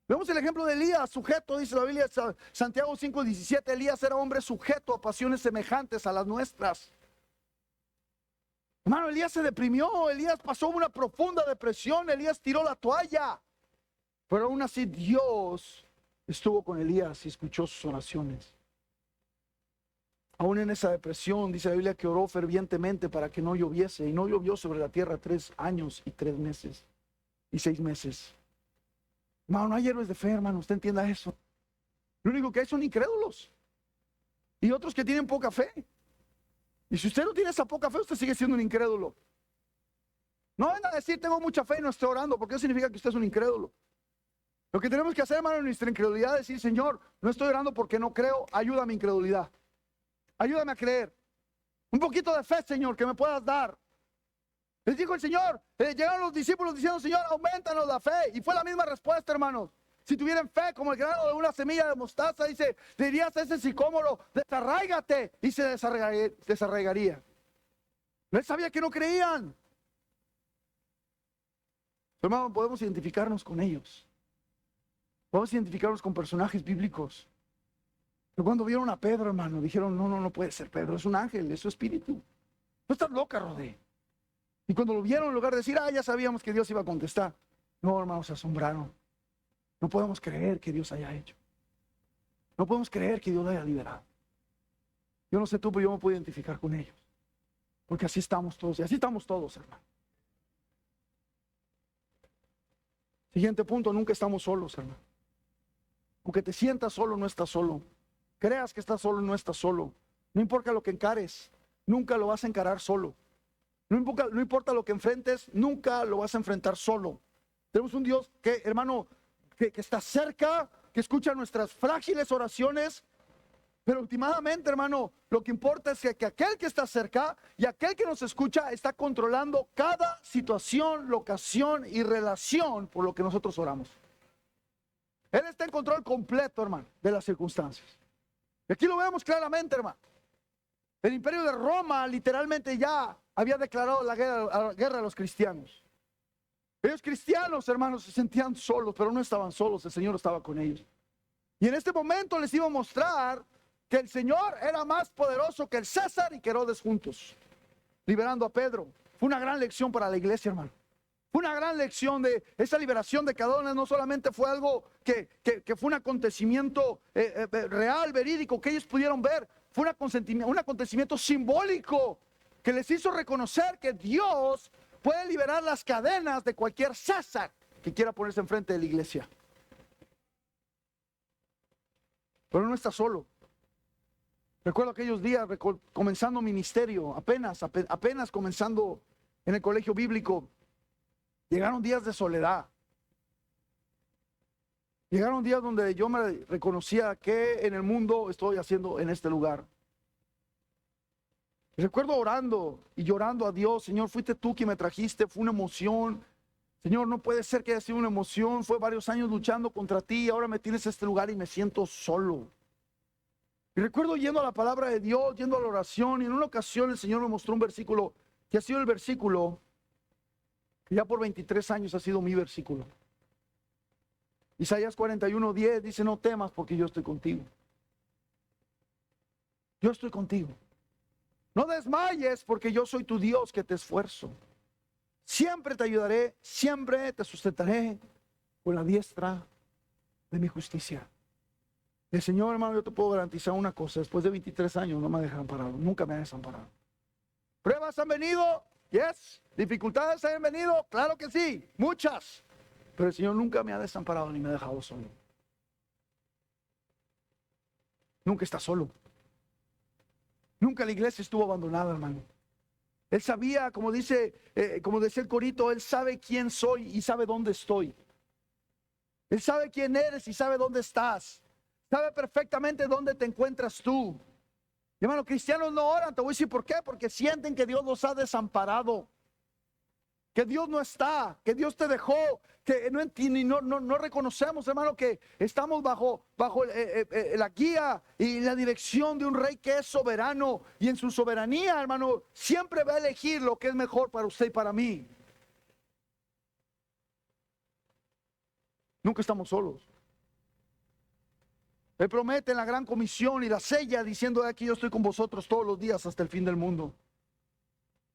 Vemos el ejemplo de Elías, sujeto, dice la Biblia, Santiago 5:17, Elías era hombre sujeto a pasiones semejantes a las nuestras. Hermano, Elías se deprimió, Elías pasó una profunda depresión, Elías tiró la toalla. Pero aún así Dios estuvo con Elías y escuchó sus oraciones. Aún en esa depresión, dice la Biblia que oró fervientemente para que no lloviese, y no llovió sobre la tierra 3 años y 3 meses y 6 meses. Hermano, no hay héroes de fe, hermano, usted entienda eso. Lo único que hay son incrédulos y otros que tienen poca fe. Y si usted no tiene esa poca fe, usted sigue siendo un incrédulo. No venga a decir tengo mucha fe y no estoy orando, porque eso significa que usted es un incrédulo. Lo que tenemos que hacer, hermano, en nuestra incredulidad es decir, Señor, no estoy orando porque no creo, ayuda a mi incredulidad. Ayúdame a creer. Un poquito de fe, Señor, que me puedas dar. Les dijo el Señor, llegaron los discípulos diciendo, Señor, aumentanos la fe. Y fue la misma respuesta, hermanos. Si tuvieran fe como el grano de una semilla de mostaza, dice, dirías a ese sicómoro, desarráigate, y se desarraigaría. Él sabía que no creían. Pero, hermano, podemos identificarnos con ellos. Podemos identificarnos con personajes bíblicos. Pero cuando vieron a Pedro, hermano, dijeron, no puede ser Pedro, es un ángel, es su espíritu. No estás loca, Rodé. Y cuando lo vieron, en lugar de decir, ya sabíamos que Dios iba a contestar. No, hermanos, se asombraron. No podemos creer que Dios haya hecho. No podemos creer que Dios lo haya liberado. Yo no sé tú, pero yo me puedo identificar con ellos. Porque así estamos todos, y así estamos todos, hermano. Siguiente punto, nunca estamos solos, hermano. Aunque te sientas solo, no estás solo. Creas que estás solo, no estás solo. No importa lo que encares, nunca lo vas a encarar solo. No importa lo que enfrentes, nunca lo vas a enfrentar solo. Tenemos un Dios que, hermano, que está cerca, que escucha nuestras frágiles oraciones. Pero últimamente, hermano, lo que importa es que aquel que está cerca y aquel que nos escucha está controlando cada situación, locación y relación por lo que nosotros oramos. Él está en control completo, hermano, de las circunstancias. Y aquí lo vemos claramente, hermano. El imperio de Roma literalmente ya había declarado la guerra a los cristianos. Ellos cristianos, hermanos, se sentían solos, pero no estaban solos, el Señor estaba con ellos. Y en este momento les iba a mostrar que el Señor era más poderoso que el César y que Herodes juntos, liberando a Pedro. Fue una gran lección para la iglesia, hermano. Fue una gran lección de esa liberación de cada uno. No solamente fue algo que fue un acontecimiento real, verídico, que ellos pudieron ver. Fue un acontecimiento simbólico que les hizo reconocer que Dios puede liberar las cadenas de cualquier César que quiera ponerse enfrente de la iglesia. Pero no está solo. Recuerdo aquellos días comenzando ministerio, apenas comenzando en el colegio bíblico. Llegaron días de soledad. Llegaron días donde yo me reconocía que en el mundo estoy haciendo en este lugar. Y recuerdo orando y llorando a Dios. Señor, fuiste tú quien me trajiste, fue una emoción. Señor, no puede ser que haya sido una emoción. Fue varios años luchando contra ti y ahora me tienes a este lugar y me siento solo. Y recuerdo yendo a la palabra de Dios, yendo a la oración, y en una ocasión el Señor me mostró un versículo que ha sido el versículo que ya por 23 años ha sido mi versículo. Isaías 41:10 dice: no temas porque yo estoy contigo. Yo estoy contigo. No desmayes porque yo soy tu Dios que te esfuerzo. Siempre te ayudaré, siempre te sustentaré con la diestra de mi justicia. El Señor, hermano, yo te puedo garantizar una cosa: después de 23 años no me ha desamparado, nunca me ha desamparado. ¿Pruebas han venido? Yes. ¿Dificultades han venido? Claro que sí, muchas. Pero el Señor nunca me ha desamparado ni me ha dejado solo. Nunca está solo. Nunca la iglesia estuvo abandonada, hermano. Él sabía, como decía el corito, Él sabe quién soy y sabe dónde estoy. Él sabe quién eres y sabe dónde estás. Sabe perfectamente dónde te encuentras tú. Y, hermano, cristianos no oran. Te voy a decir por qué. Porque sienten que Dios los ha desamparado. Que Dios no está. Que Dios te dejó. Que no reconocemos, hermano, que estamos bajo la guía y la dirección de un rey que es soberano. Y en su soberanía, hermano, siempre va a elegir lo que es mejor para usted y para mí. Nunca estamos solos. Él promete en la gran comisión y la sella diciendo: aquí yo estoy con vosotros todos los días hasta el fin del mundo.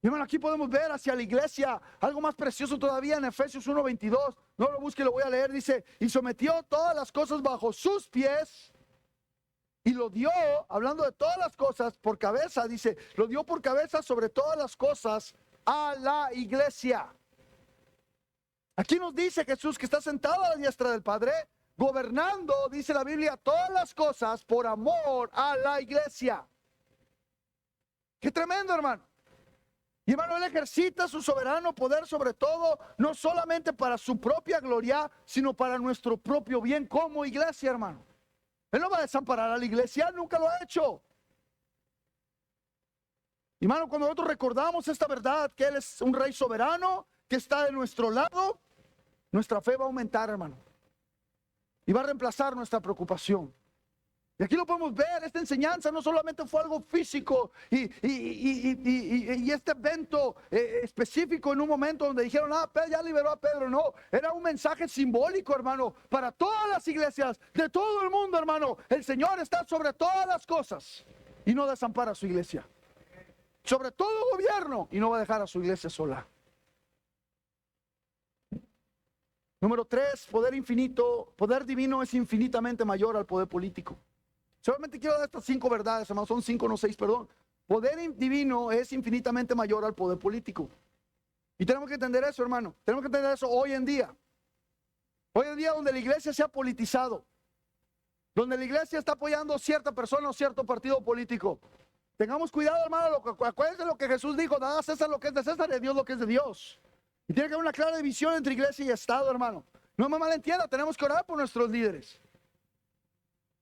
Y, hermano, aquí podemos ver hacia la iglesia algo más precioso todavía en Efesios 1:22. No lo busque, lo voy a leer. Dice: y sometió todas las cosas bajo sus pies y lo dio, hablando de todas las cosas, por cabeza. Dice: lo dio por cabeza sobre todas las cosas a la iglesia. Aquí nos dice Jesús que está sentado a la diestra del Padre, gobernando, dice la Biblia, todas las cosas por amor a la iglesia. Qué tremendo, hermano. Y, hermano, Él ejercita su soberano poder sobre todo, no solamente para su propia gloria, sino para nuestro propio bien como iglesia, hermano. Él no va a desamparar a la iglesia, nunca lo ha hecho. Y, hermano, cuando nosotros recordamos esta verdad, que Él es un rey soberano, que está de nuestro lado, nuestra fe va a aumentar, hermano. Y va a reemplazar nuestra preocupación. Y aquí lo podemos ver. Esta enseñanza no solamente fue algo físico y este evento específico en un momento donde dijeron: Pedro ya liberó a Pedro. No, era un mensaje simbólico, hermano, para todas las iglesias de todo el mundo, hermano. El Señor está sobre todas las cosas y no desampara a su iglesia. Sobre todo gobierno, y no va a dejar a su iglesia sola. Número 3, poder infinito. Poder divino es infinitamente mayor al poder político. Solamente quiero dar estas 5 verdades, hermano. Son 5, no 6, perdón. Poder divino es infinitamente mayor al poder político. Y tenemos que entender eso, hermano. Tenemos que entender eso hoy en día. Hoy en día donde la iglesia se ha politizado, donde la iglesia está apoyando a cierta persona o cierto partido político. Tengamos cuidado, hermano, acuérdense lo que Jesús dijo: dad a César lo que es de César y a Dios lo que es de Dios. Y tiene que haber una clara división entre iglesia y Estado, hermano. No me malentienda, tenemos que orar por nuestros líderes.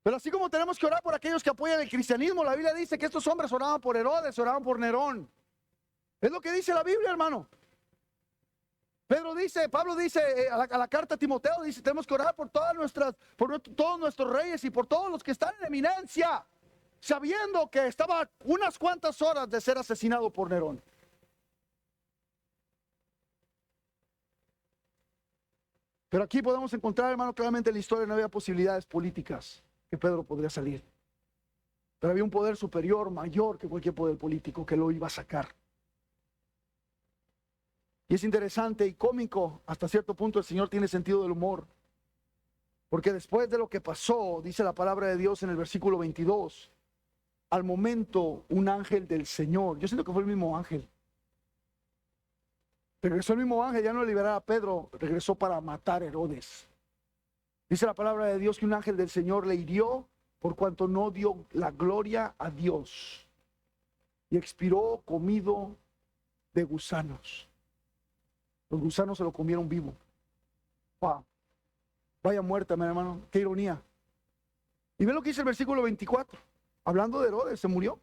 Pero así como tenemos que orar por aquellos que apoyan el cristianismo, la Biblia dice que estos hombres oraban por Herodes, oraban por Nerón. Es lo que dice la Biblia, hermano. Pablo dice a la carta a Timoteo, dice: tenemos que orar por todos nuestros reyes y por todos los que están en eminencia, sabiendo que estaba unas cuantas horas de ser asesinado por Nerón. Pero aquí podemos encontrar, hermano, claramente en la historia no había posibilidades políticas que Pedro podría salir. Pero había un poder superior, mayor que cualquier poder político, que lo iba a sacar. Y es interesante y cómico, hasta cierto punto el Señor tiene sentido del humor. Porque después de lo que pasó, dice la palabra de Dios en el versículo 22, al momento un ángel del Señor, yo siento que fue el mismo ángel, regresó el mismo ángel, ya no liberar a Pedro, regresó para matar a Herodes. Dice la palabra de Dios que un ángel del Señor le hirió por cuanto no dio la gloria a Dios y expiró comido de gusanos. Los gusanos se lo comieron vivo. Wow. Vaya muerte, mi hermano, qué ironía. Y ve lo que dice el versículo 24, hablando de Herodes, se murió.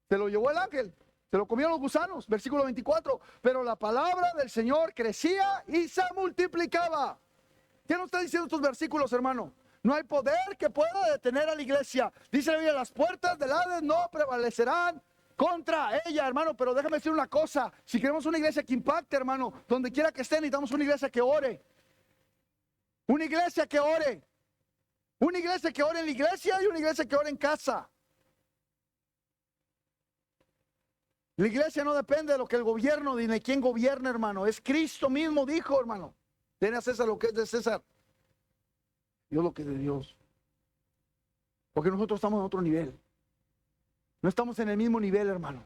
Se lo llevó el ángel. Se lo comieron los gusanos, versículo 24. Pero la palabra del Señor crecía y se multiplicaba. ¿Qué nos está diciendo estos versículos, hermano? No hay poder que pueda detener a la iglesia. Dice la Biblia: las puertas del Hades no prevalecerán contra ella, hermano. Pero déjame decir una cosa: si queremos una iglesia que impacte, hermano, donde quiera que esté, necesitamos una iglesia que ore. Una iglesia que ore. Una iglesia que ore en la iglesia y una iglesia que ore en casa. La iglesia no depende de lo que el gobierno ni de quién gobierna, hermano. Es Cristo mismo dijo, hermano: den a César lo que es de César, Dios lo que es de Dios. Porque nosotros estamos en otro nivel. No estamos en el mismo nivel, hermano.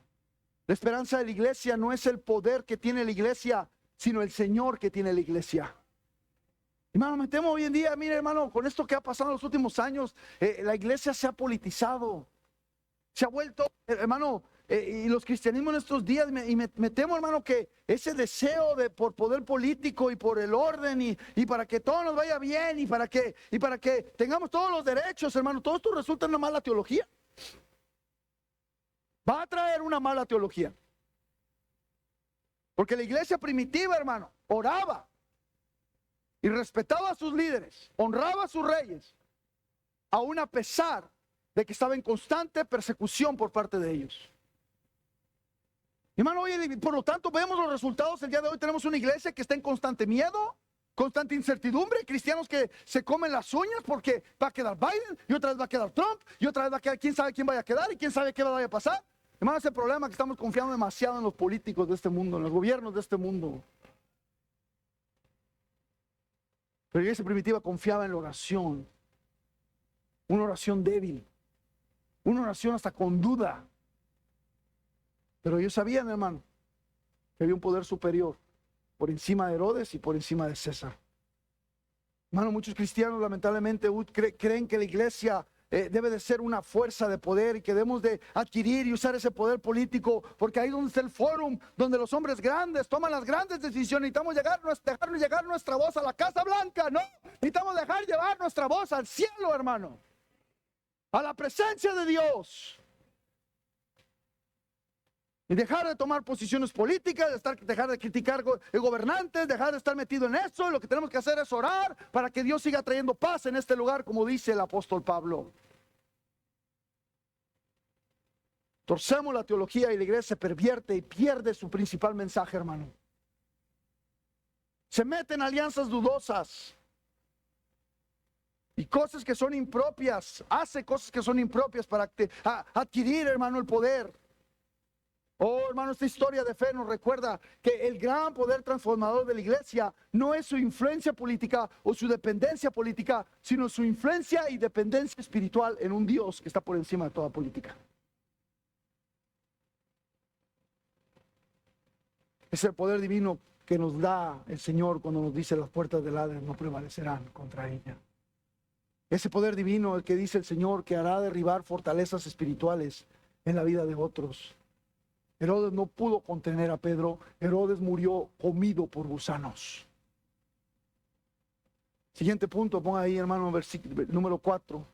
La esperanza de la iglesia no es el poder que tiene la iglesia, sino el Señor que tiene la iglesia. Hermano, me temo hoy en día, mire, hermano, con esto que ha pasado en los últimos años, la iglesia se ha politizado. Se ha vuelto, hermano, y los cristianismos en estos días, me temo, hermano, que ese deseo por poder político y por el orden y para que todo nos vaya bien y para que tengamos todos los derechos, hermano, todo esto resulta en una mala teología. Va a traer una mala teología. Porque la iglesia primitiva, hermano, oraba y respetaba a sus líderes, honraba a sus reyes, aún a pesar de que estaba en constante persecución por parte de ellos. Hermano, hoy, por lo tanto, vemos los resultados. El día de hoy tenemos una iglesia que está en constante miedo, constante incertidumbre, cristianos que se comen las uñas porque va a quedar Biden y otra vez va a quedar Trump y otra vez va a quedar quién sabe quién vaya a quedar y quién sabe qué vaya a pasar. Hermano, ese problema que estamos confiando demasiado en los políticos de este mundo, en los gobiernos de este mundo. Pero la iglesia primitiva confiaba en la oración, una oración débil, una oración hasta con duda. Pero ellos sabían, hermano, que había un poder superior por encima de Herodes y por encima de César. Hermano, muchos cristianos lamentablemente creen que la iglesia debe de ser una fuerza de poder y que debemos de adquirir y usar ese poder político, porque ahí es donde está el fórum, donde los hombres grandes toman las grandes decisiones. Necesitamos dejarnos llegar nuestra voz a la Casa Blanca, ¿no? Necesitamos dejar llevar nuestra voz al cielo, hermano, a la presencia de Dios. Y dejar de tomar posiciones políticas, dejar de criticar gobernantes, dejar de estar metido en eso. Lo que tenemos que hacer es orar para que Dios siga trayendo paz en este lugar, como dice el apóstol Pablo. Torcemos la teología y la iglesia se pervierte y pierde su principal mensaje, hermano. Se meten en alianzas dudosas y cosas que son impropias. Hace cosas que son impropias para adquirir, hermano, el poder. Oh, hermano, esta historia de fe nos recuerda que el gran poder transformador de la iglesia no es su influencia política o su dependencia política, sino su influencia y dependencia espiritual en un Dios que está por encima de toda política. Es el poder divino que nos da el Señor cuando nos dice las puertas del Hades no prevalecerán contra ella. Ese poder divino, el que dice el Señor, que hará derribar fortalezas espirituales en la vida de otros. Herodes no pudo contener a Pedro. Herodes murió comido por gusanos. Siguiente punto, ponga ahí, hermano, versículo número 4.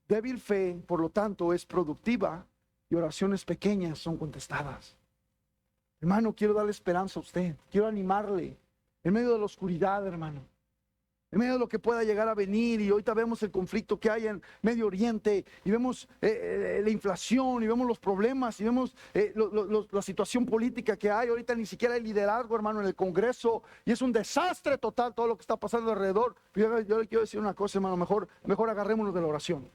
Débil fe, por lo tanto, es productiva y oraciones pequeñas son contestadas. Hermano, quiero darle esperanza a usted. Quiero animarle en medio de la oscuridad, hermano. En medio de lo que pueda llegar a venir, y ahorita vemos el conflicto que hay en Medio Oriente, y vemos la inflación, y vemos los problemas, y vemos la situación política que hay. Ahorita ni siquiera hay liderazgo, hermano, en el Congreso, y es un desastre total todo lo que está pasando alrededor. Yo le quiero decir una cosa, hermano, mejor agarrémonos de la oración.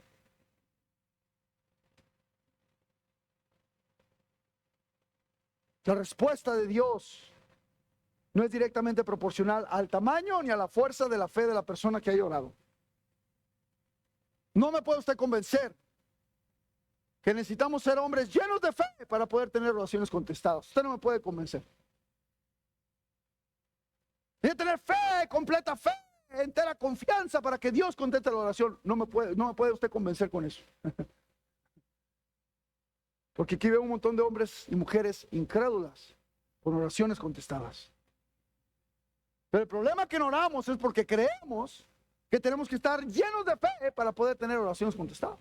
La respuesta de Dios no es directamente proporcional al tamaño ni a la fuerza de la fe de la persona que haya orado. No me puede usted convencer que necesitamos ser hombres llenos de fe para poder tener oraciones contestadas. Usted no me puede convencer. Tiene que tener fe, completa fe, entera confianza para que Dios conteste la oración. No me puede usted convencer con eso. Porque aquí veo un montón de hombres y mujeres incrédulas con oraciones contestadas. Pero el problema que no oramos es porque creemos que tenemos que estar llenos de fe para poder tener oraciones contestadas.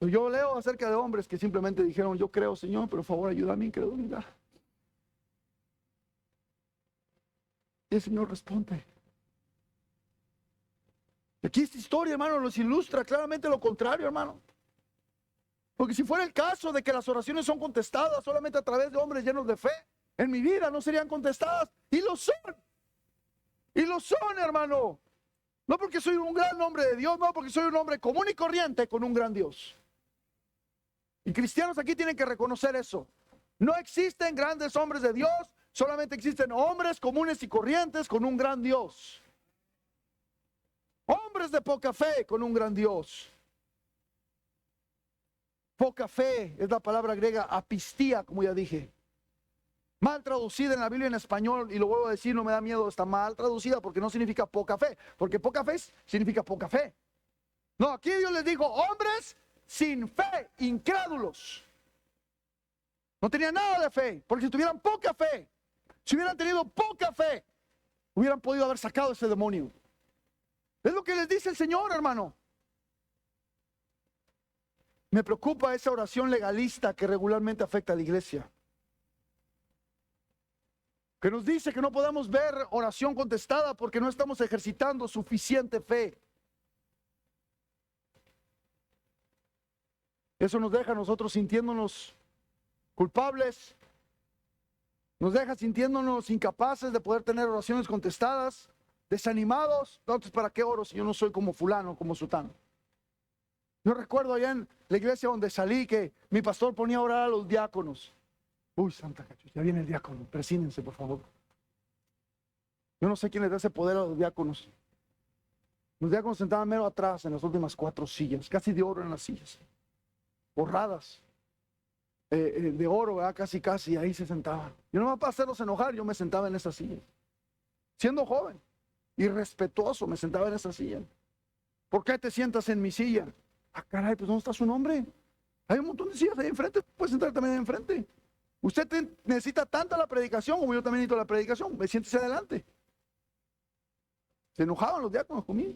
Yo leo acerca de hombres que simplemente dijeron: yo creo, Señor, pero por favor ayuda a mi incredulidad. Y el Señor responde. Aquí esta historia, hermano, nos ilustra claramente lo contrario, hermano. Porque si fuera el caso de que las oraciones son contestadas solamente a través de hombres llenos de fe, en mi vida no serían contestadas. Y lo son. Y lo son, hermano. No porque soy un gran hombre de Dios, no, porque soy un hombre común y corriente con un gran Dios. Y cristianos aquí tienen que reconocer eso. No existen grandes hombres de Dios, solamente existen hombres comunes y corrientes con un gran Dios. Hombres de poca fe con un gran Dios. Poca fe es la palabra griega apistía, como ya dije. Mal traducida en la Biblia en español, y lo vuelvo a decir, no me da miedo, está mal traducida porque no significa poca fe, porque poca fe significa poca fe. No, aquí Dios les dijo, hombres sin fe, incrédulos. No tenían nada de fe, porque si tuvieran poca fe, si hubieran tenido poca fe, hubieran podido haber sacado ese demonio. Es lo que les dice el Señor, hermano. Me preocupa esa oración legalista que regularmente afecta a la iglesia. Que nos dice que no podemos ver oración contestada porque no estamos ejercitando suficiente fe. Eso nos deja a nosotros sintiéndonos culpables, nos deja sintiéndonos incapaces de poder tener oraciones contestadas, desanimados. Entonces, ¿para qué oro si yo no soy como fulano, como sutano? Yo recuerdo allá en la iglesia donde salí que mi pastor ponía a orar a los diáconos. Uy, Santa Cachucha, ya viene el diácono, presínense, por favor. Yo no sé quién les da ese poder a los diáconos. Los diáconos sentaban mero atrás en las últimas 4 sillas, casi de oro en las sillas, borradas de oro, ¿verdad? Casi, ahí se sentaban. Yo no para hacerlos enojar, yo me sentaba en esas sillas. Siendo joven y respetuoso, me sentaba en esa silla. ¿Por qué te sientas en mi silla? Ah, caray, pues ¿dónde está su nombre? Hay un montón de sillas ahí enfrente, puedes sentar también ahí enfrente. Usted necesita tanta la predicación como yo también necesito la predicación. Siéntese adelante. Se enojaban los diáconos conmigo.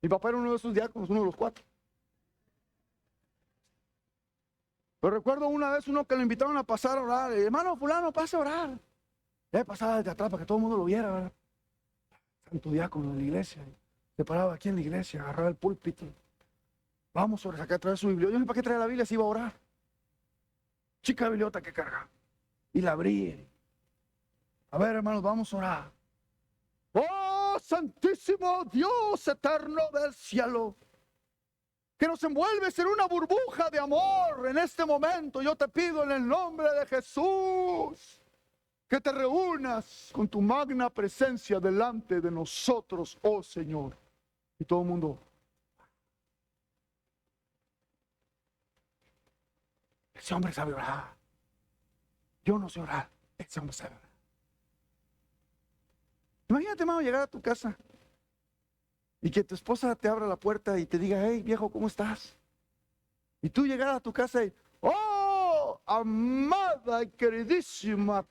Mi papá era uno de esos diáconos, uno de los 4. Pero recuerdo una vez uno que lo invitaron a pasar a orar. Hermano fulano, pase a orar. Ya pasaba desde atrás para que todo el mundo lo viera, ¿verdad? Santo diácono de la iglesia. Se paraba aquí en la iglesia, agarraba el púlpito. Vamos a sacar a traer su Biblia. Yo no sé para qué trae la Biblia si iba a orar. Chica bibliota que carga. Y la abrí. A ver, hermanos, vamos a orar. Oh, santísimo Dios eterno del cielo, que nos envuelves en una burbuja de amor en este momento. Yo te pido en el nombre de Jesús que te reúnas con tu magna presencia delante de nosotros, oh Señor. Y todo el mundo. Ese hombre sabe orar. Yo no sé orar. Ese hombre sabe orar. Imagínate, hermano, llegar a tu casa y que tu esposa te abra la puerta y te diga, hey, viejo, ¿cómo estás? Y tú llegar a tu casa y, oh, amada y queridísima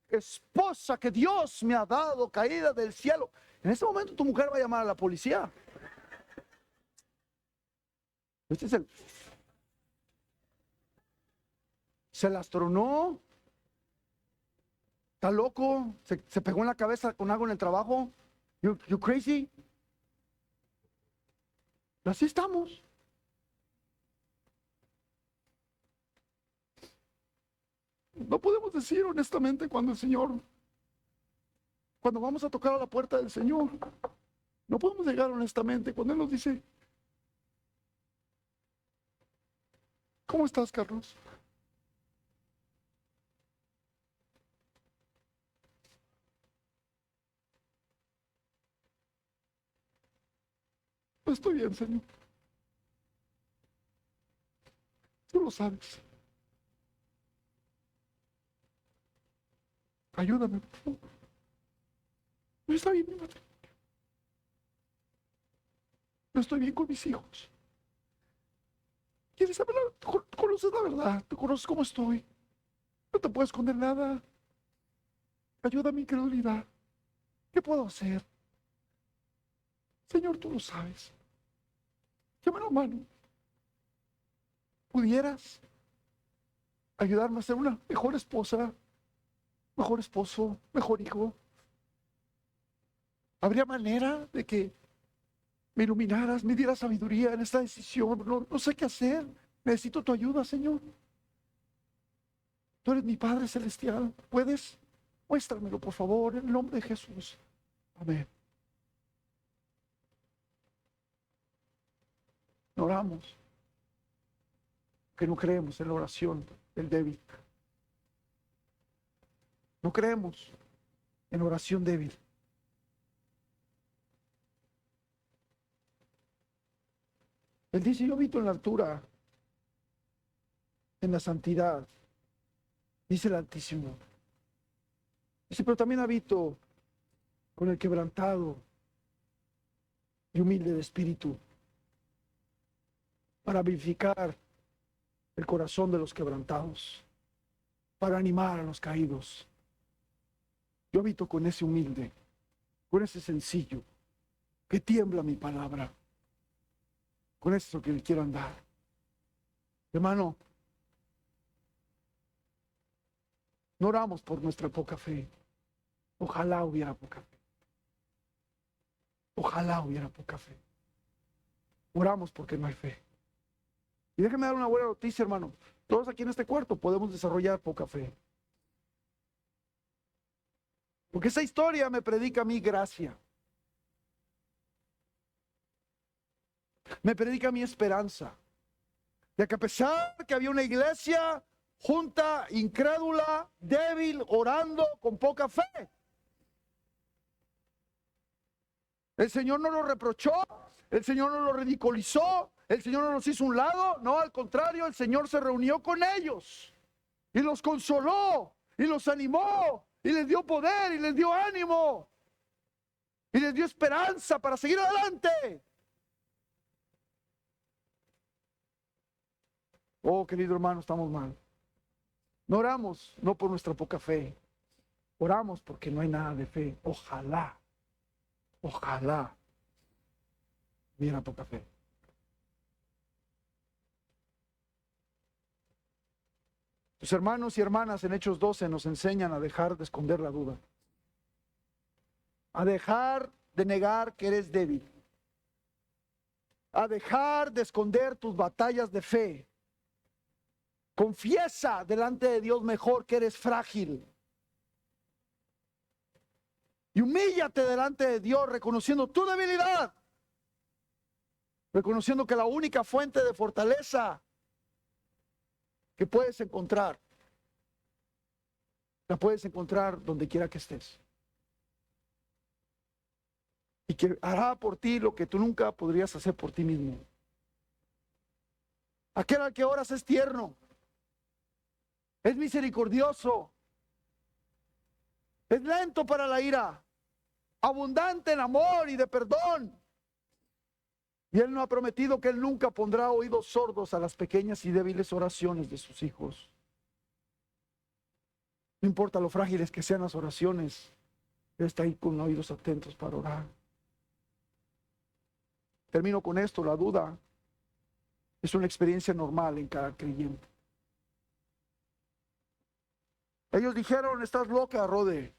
esposa que Dios me ha dado, caída del cielo. En ese momento tu mujer va a llamar a la policía. Este es se las tronó, está loco, se pegó en la cabeza con algo en el trabajo. You crazy? Así estamos. No podemos decir honestamente cuando vamos a tocar a la puerta del Señor, no podemos llegar honestamente cuando Él nos dice, ¿cómo estás, Carlos? No estoy bien, Señor. Tú lo sabes. Ayúdame, por favor. No está bien mi madre. No estoy bien con mis hijos. ¿Quieres saber? Tú conoces la verdad. Tú conoces cómo estoy. No te puedo esconder nada. Ayuda a mi incredulidad. ¿Qué puedo hacer? Señor, tú lo sabes. Llama la mano. ¿Pudieras ayudarme a ser una mejor esposa, mejor esposo, mejor hijo? ¿Habría manera de que me iluminaras, me dieras sabiduría en esta decisión? No sé qué hacer. Necesito tu ayuda, Señor. Tú eres mi Padre Celestial. ¿Puedes? Muéstramelo, por favor, en el nombre de Jesús. Amén. Oramos, que no creemos en la oración del débil. No creemos en oración débil. Él dice, yo habito en la altura, en la santidad, dice el Altísimo. Dice, pero también habito con el quebrantado y humilde de espíritu, para vivificar el corazón de los quebrantados, para animar a los caídos. Yo habito con ese humilde, con ese sencillo, que tiembla mi palabra. Con eso que le quiero andar. Hermano, no oramos por nuestra poca fe. Ojalá hubiera poca fe. Ojalá hubiera poca fe. Oramos porque no hay fe. Y déjeme dar una buena noticia, hermano. Todos aquí en este cuarto podemos desarrollar poca fe. Porque esa historia me predica a mí gracia. Me predica a mí esperanza. De que a pesar que había una iglesia junta, incrédula, débil, orando con poca fe, el Señor no lo reprochó, el Señor no lo ridiculizó, el Señor no los hizo un lado, no, al contrario, el Señor se reunió con ellos y los consoló y los animó y les dio poder y les dio ánimo y les dio esperanza para seguir adelante. Oh, querido hermano, estamos mal. No oramos, no por nuestra poca fe. Oramos porque no hay nada de fe. Ojalá hubiera poca fe. Tus hermanos y hermanas en Hechos 12 nos enseñan a dejar de esconder la duda. A dejar de negar que eres débil. A dejar de esconder tus batallas de fe. Confiesa delante de Dios mejor que eres frágil. Y humíllate delante de Dios reconociendo tu debilidad. Reconociendo que la única fuente de fortaleza que puedes encontrar, la puedes encontrar donde quiera que estés. Y que hará por ti lo que tú nunca podrías hacer por ti mismo. Aquel al que oras es tierno. es misericordioso, es lento para la ira, abundante en amor y de perdón. Y Él no ha prometido que Él nunca pondrá oídos sordos a las pequeñas y débiles oraciones de sus hijos. No importa lo frágiles que sean las oraciones, Él está ahí con oídos atentos para orar. Termino con esto: la duda es una experiencia normal en cada creyente. Ellos dijeron: estás loca, Rode.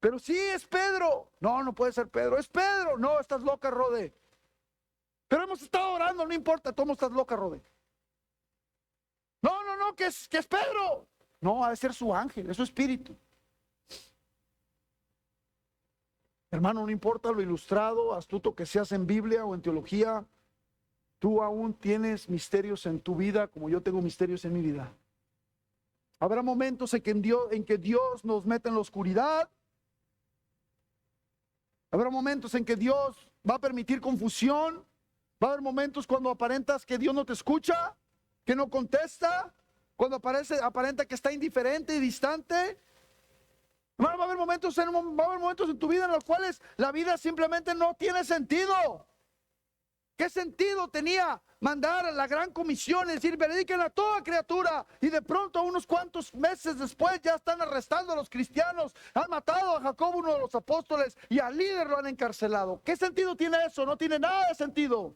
Pero sí, es Pedro. No, no puede ser Pedro. Es Pedro. No, estás loca, Rode. Pero hemos estado orando, no importa, tú estás loca, Rode. No, que es Pedro. No, ha de ser su ángel, es su espíritu. Hermano, no importa lo ilustrado, astuto que seas en Biblia o en teología, tú aún tienes misterios en tu vida como yo tengo misterios en mi vida. Habrá momentos en que Dios nos mete en la oscuridad. Habrá momentos en que Dios va a permitir confusión. Va a haber momentos cuando aparentas que Dios no te escucha, que no contesta, cuando aparenta que está indiferente y distante. Hermano, va a haber momentos en tu vida en los cuales la vida simplemente no tiene sentido. ¿Qué sentido tenía mandar a la gran comisión, es decir, prediquen a toda criatura? Y de pronto, unos cuantos meses después, ya están arrestando a los cristianos. Han matado a Jacobo, uno de los apóstoles, y al líder lo han encarcelado. ¿Qué sentido tiene eso? No tiene nada de sentido.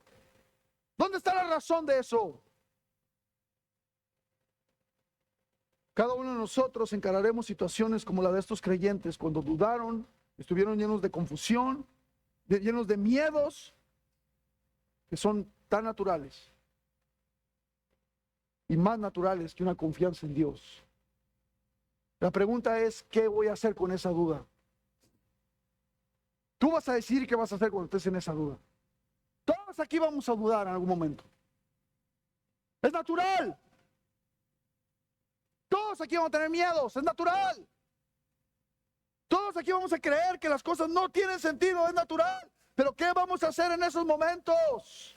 ¿Dónde está la razón de eso? Cada uno de nosotros encararemos situaciones como la de estos creyentes, cuando dudaron, estuvieron llenos de confusión, llenos de miedos, que son tan naturales y más naturales que una confianza en Dios. La pregunta es: ¿qué voy a hacer con esa duda? Tú vas a decidir qué vas a hacer cuando estés en esa duda. Todos aquí vamos a dudar en algún momento. Es natural. Todos aquí vamos a tener miedos, es natural. Todos aquí vamos a creer que las cosas no tienen sentido, es natural. Pero ¿qué vamos a hacer en esos momentos?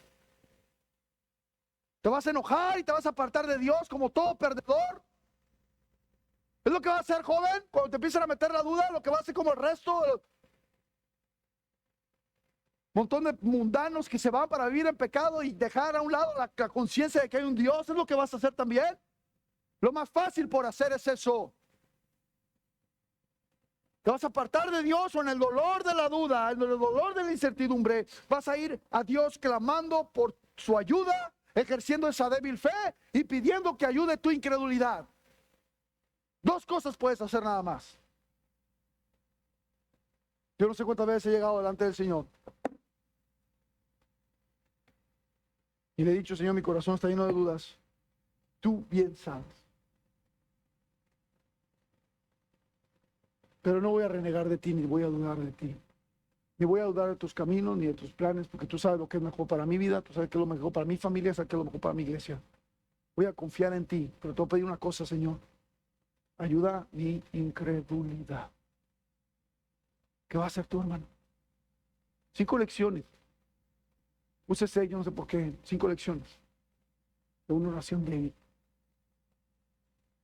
¿Te vas a enojar y te vas a apartar de Dios como todo perdedor? ¿Es lo que va a hacer, joven? Cuando te empiezan a meter la duda, lo que va a hacer como el resto. Montón de mundanos que se van para vivir en pecado y dejar a un lado la conciencia de que hay un Dios. ¿Es lo que vas a hacer también? Lo más fácil por hacer es eso. Te vas a apartar de Dios, o en el dolor de la duda, en el dolor de la incertidumbre, vas a ir a Dios clamando por su ayuda, ejerciendo esa débil fe y pidiendo que ayude tu incredulidad. Dos cosas puedes hacer nada más. Yo no sé cuántas veces he llegado delante del Señor y le he dicho: Señor, mi corazón está lleno de dudas. Tú bien sabes. Pero no voy a renegar de ti, ni voy a dudar de ti. Ni voy a dudar de tus caminos, ni de tus planes, porque tú sabes lo que es mejor para mi vida, tú sabes qué es lo mejor para mi familia, sabes qué es lo mejor para mi iglesia. Voy a confiar en ti, pero te voy a pedir una cosa, Señor. Ayuda mi incredulidad. ¿Qué va a hacer tú, hermano? 5 lecciones. Puse 6, yo no sé por qué. 5 lecciones. De una oración débil.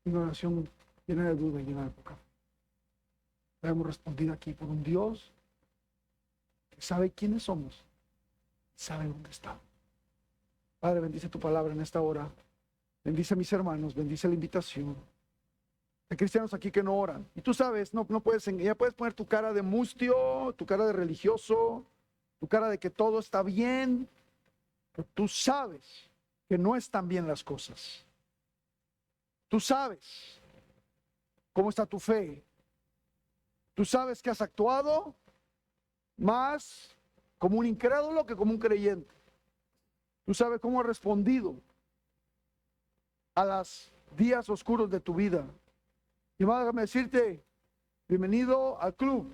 Una oración llena de duda y llena de poca. La hemos respondido aquí por un Dios que sabe quiénes somos, sabe dónde estamos. Padre, bendice tu palabra en esta hora. Bendice a mis hermanos, bendice la invitación. Hay cristianos aquí que no oran. Y tú sabes, no puedes, ya puedes poner tu cara de mustio, tu cara de religioso, tu cara de que todo está bien, pero tú sabes que no están bien las cosas. Tú sabes cómo está tu fe. Tú sabes que has actuado más como un incrédulo que como un creyente. Tú sabes cómo has respondido a los días oscuros de tu vida. Y más, déjame decirte, bienvenido al club.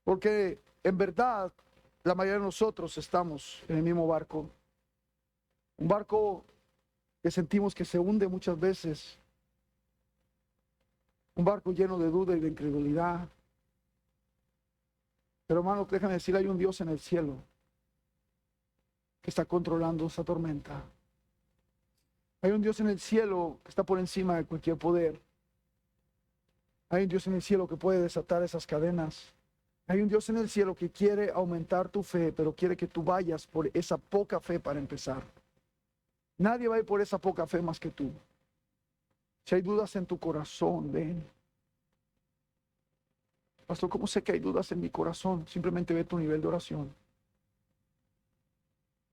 Porque en verdad la mayoría de nosotros estamos en el mismo barco. Un barco que sentimos que se hunde muchas veces. Un barco lleno de duda y de incredulidad. Pero hermano, déjame decir, hay un Dios en el cielo que está controlando esa tormenta. Hay un Dios en el cielo que está por encima de cualquier poder. Hay un Dios en el cielo que puede desatar esas cadenas. Hay un Dios en el cielo que quiere aumentar tu fe, pero quiere que tú vayas por esa poca fe para empezar. Nadie va a ir por esa poca fe más que tú. Si hay dudas en tu corazón, ven. Pastor, ¿cómo sé que hay dudas en mi corazón? Simplemente ve tu nivel de oración.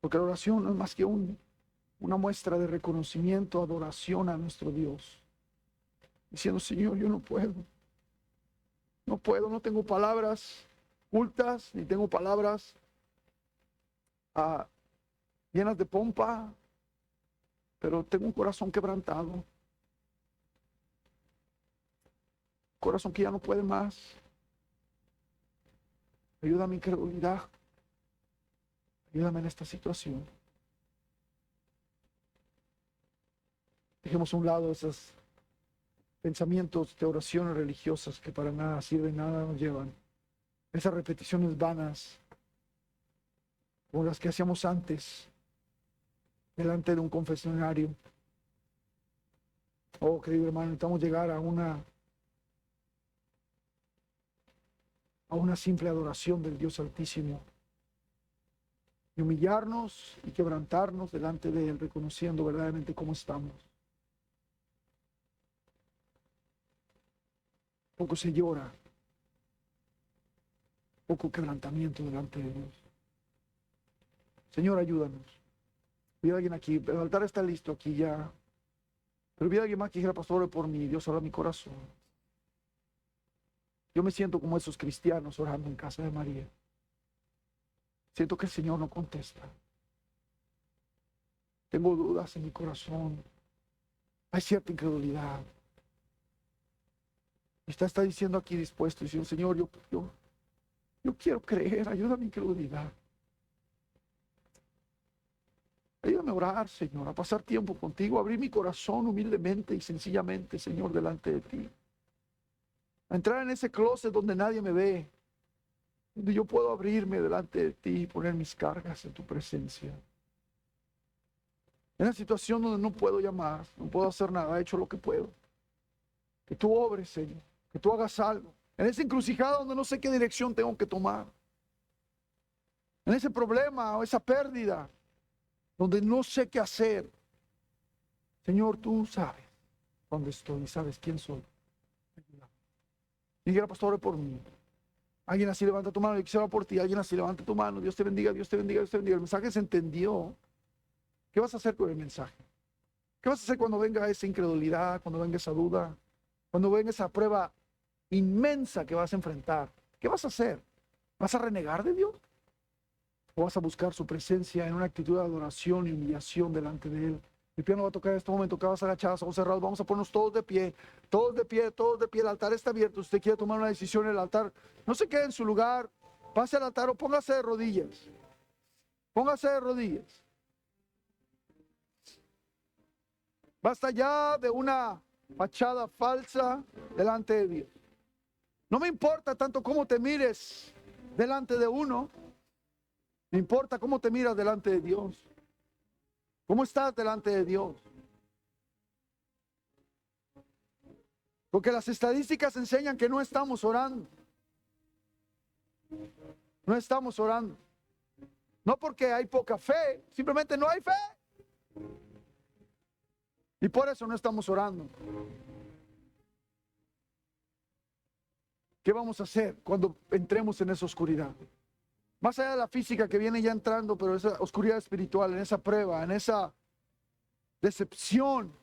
Porque la oración no es más que una muestra de reconocimiento, adoración a nuestro Dios. Diciendo, Señor, yo no puedo. No puedo, no tengo palabras cultas, ni tengo palabras llenas de pompa, pero tengo un corazón quebrantado. Un corazón que ya no puede más. Ayuda a mi incredulidad. Ayúdame en esta situación. Dejemos a un lado esos pensamientos de oraciones religiosas que para nada sirven, nada nos llevan. Esas repeticiones vanas, como las que hacíamos antes, delante de un confesionario. Oh, querido hermano, necesitamos llegar a una simple adoración del Dios Altísimo. Y humillarnos y quebrantarnos delante de Él, reconociendo verdaderamente cómo estamos. Poco se llora, poco quebrantamiento delante de Dios. Señor, ayúdanos. Vi a alguien aquí, el altar está listo aquí ya. Pero vi a alguien más que dijera, pastor, ore por mí, Dios habla mi corazón. Yo me siento como esos cristianos orando en casa de María. Siento que el Señor no contesta. Tengo dudas en mi corazón. Hay cierta incredulidad. Y está diciendo aquí dispuesto, diciendo, Señor, yo quiero creer, ayuda a mi incredulidad. Ayúdame a orar, Señor, a pasar tiempo contigo, a abrir mi corazón humildemente y sencillamente, Señor, delante de ti. A entrar en ese closet donde nadie me ve, donde yo puedo abrirme delante de ti y poner mis cargas en tu presencia. En la situación donde no puedo llamar, no puedo hacer nada, he hecho lo que puedo. Que tú obres, Señor, que tú hagas algo. En esa encrucijada donde no sé qué dirección tengo que tomar. En ese problema o esa pérdida donde no sé qué hacer. Señor, tú sabes dónde estoy y sabes quién soy. Y dijera, pastor, ore por mí. Alguien así levanta tu mano, yo quisiera por ti. Alguien así levanta tu mano. Dios te bendiga, Dios te bendiga, Dios te bendiga. El mensaje se entendió. ¿Qué vas a hacer con el mensaje? ¿Qué vas a hacer cuando venga esa incredulidad, cuando venga esa duda, cuando venga esa prueba inmensa que vas a enfrentar? ¿Qué vas a hacer? ¿Vas a renegar de Dios? ¿O vas a buscar su presencia en una actitud de adoración y humillación delante de Él? El piano va a tocar en este momento, que vas agachados, ojos cerrados, vamos a ponernos todos de pie, todos de pie, todos de pie. El altar está abierto. Si usted quiere tomar una decisión en el altar, no se quede en su lugar, pase al altar o póngase de rodillas. Póngase de rodillas. Basta ya de una fachada falsa delante de Dios. No me importa tanto cómo te mires delante de uno, me importa cómo te miras delante de Dios. ¿Cómo estás delante de Dios? Porque las estadísticas enseñan que no estamos orando. No estamos orando. No porque hay poca fe, simplemente no hay fe. Y por eso no estamos orando. ¿Qué vamos a hacer cuando entremos en esa oscuridad? Más allá de la física que viene ya entrando, pero esa oscuridad espiritual, en esa prueba, en esa decepción,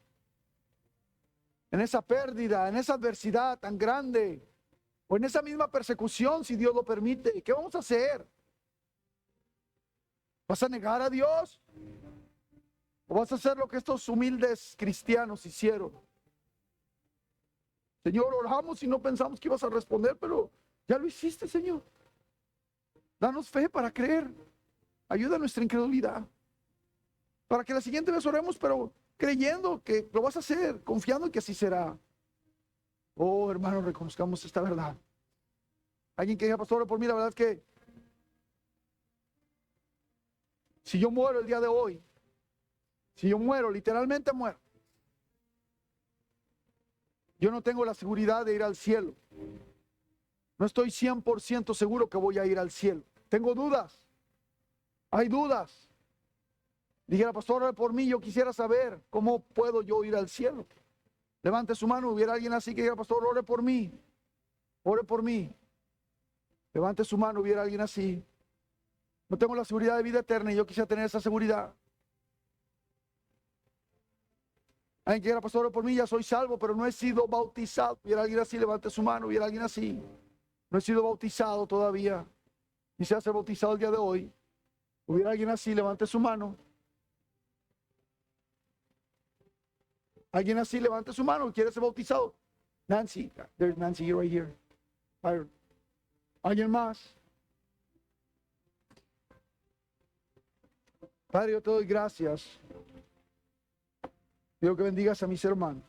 en esa pérdida, en esa adversidad tan grande, o en esa misma persecución, si Dios lo permite, ¿qué vamos a hacer? ¿Vas a negar a Dios? ¿O vas a hacer lo que estos humildes cristianos hicieron? Señor, oramos y no pensamos que ibas a responder, pero ya lo hiciste, Señor. Danos fe para creer. Ayuda a nuestra incredulidad. Para que la siguiente vez oremos, pero creyendo que lo vas a hacer, confiando en que así será. Oh, hermanos, reconozcamos esta verdad. Alguien que diga, pastor, ore por mí, la verdad es que si yo muero el día de hoy, Si yo muero, literalmente muero, yo no tengo la seguridad de ir al cielo. No estoy 100% seguro que voy a ir al cielo. Tengo dudas. Hay dudas. Dijera, pastor, ore por mí, yo quisiera saber cómo puedo yo ir al cielo. Levante su mano, hubiera alguien así que diga, pastor, ore por mí. Ore por mí. Levante su mano, hubiera alguien así. No tengo la seguridad de vida eterna y yo quisiera tener esa seguridad. Alguien que diga, pastor, ore por mí, ya soy salvo, pero no he sido bautizado. Hubiera alguien así, levante su mano, hubiera alguien así. No he sido bautizado todavía. Quisiera ser bautizado el día de hoy. Hubiera alguien así, levante su mano. Alguien así, levante su mano, quiere ser bautizado. Nancy, there's Nancy right here. Byron. ¿Alguien más? Padre, yo te doy gracias. Digo que bendigas a mis hermanos.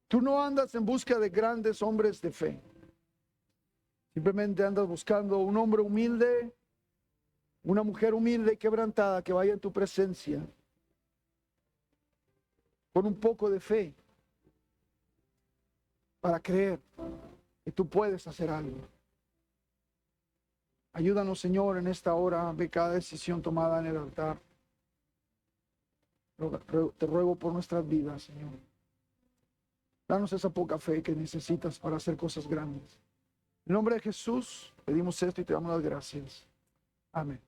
Tú no andas en busca de grandes hombres de fe. Simplemente andas buscando un hombre humilde, una mujer humilde y quebrantada que vaya en tu presencia con un poco de fe para creer que tú puedes hacer algo. Ayúdanos, Señor, en esta hora de cada decisión tomada en el altar. Te ruego por nuestras vidas, Señor. Danos esa poca fe que necesitas para hacer cosas grandes. En nombre de Jesús pedimos esto y te damos las gracias. Amén.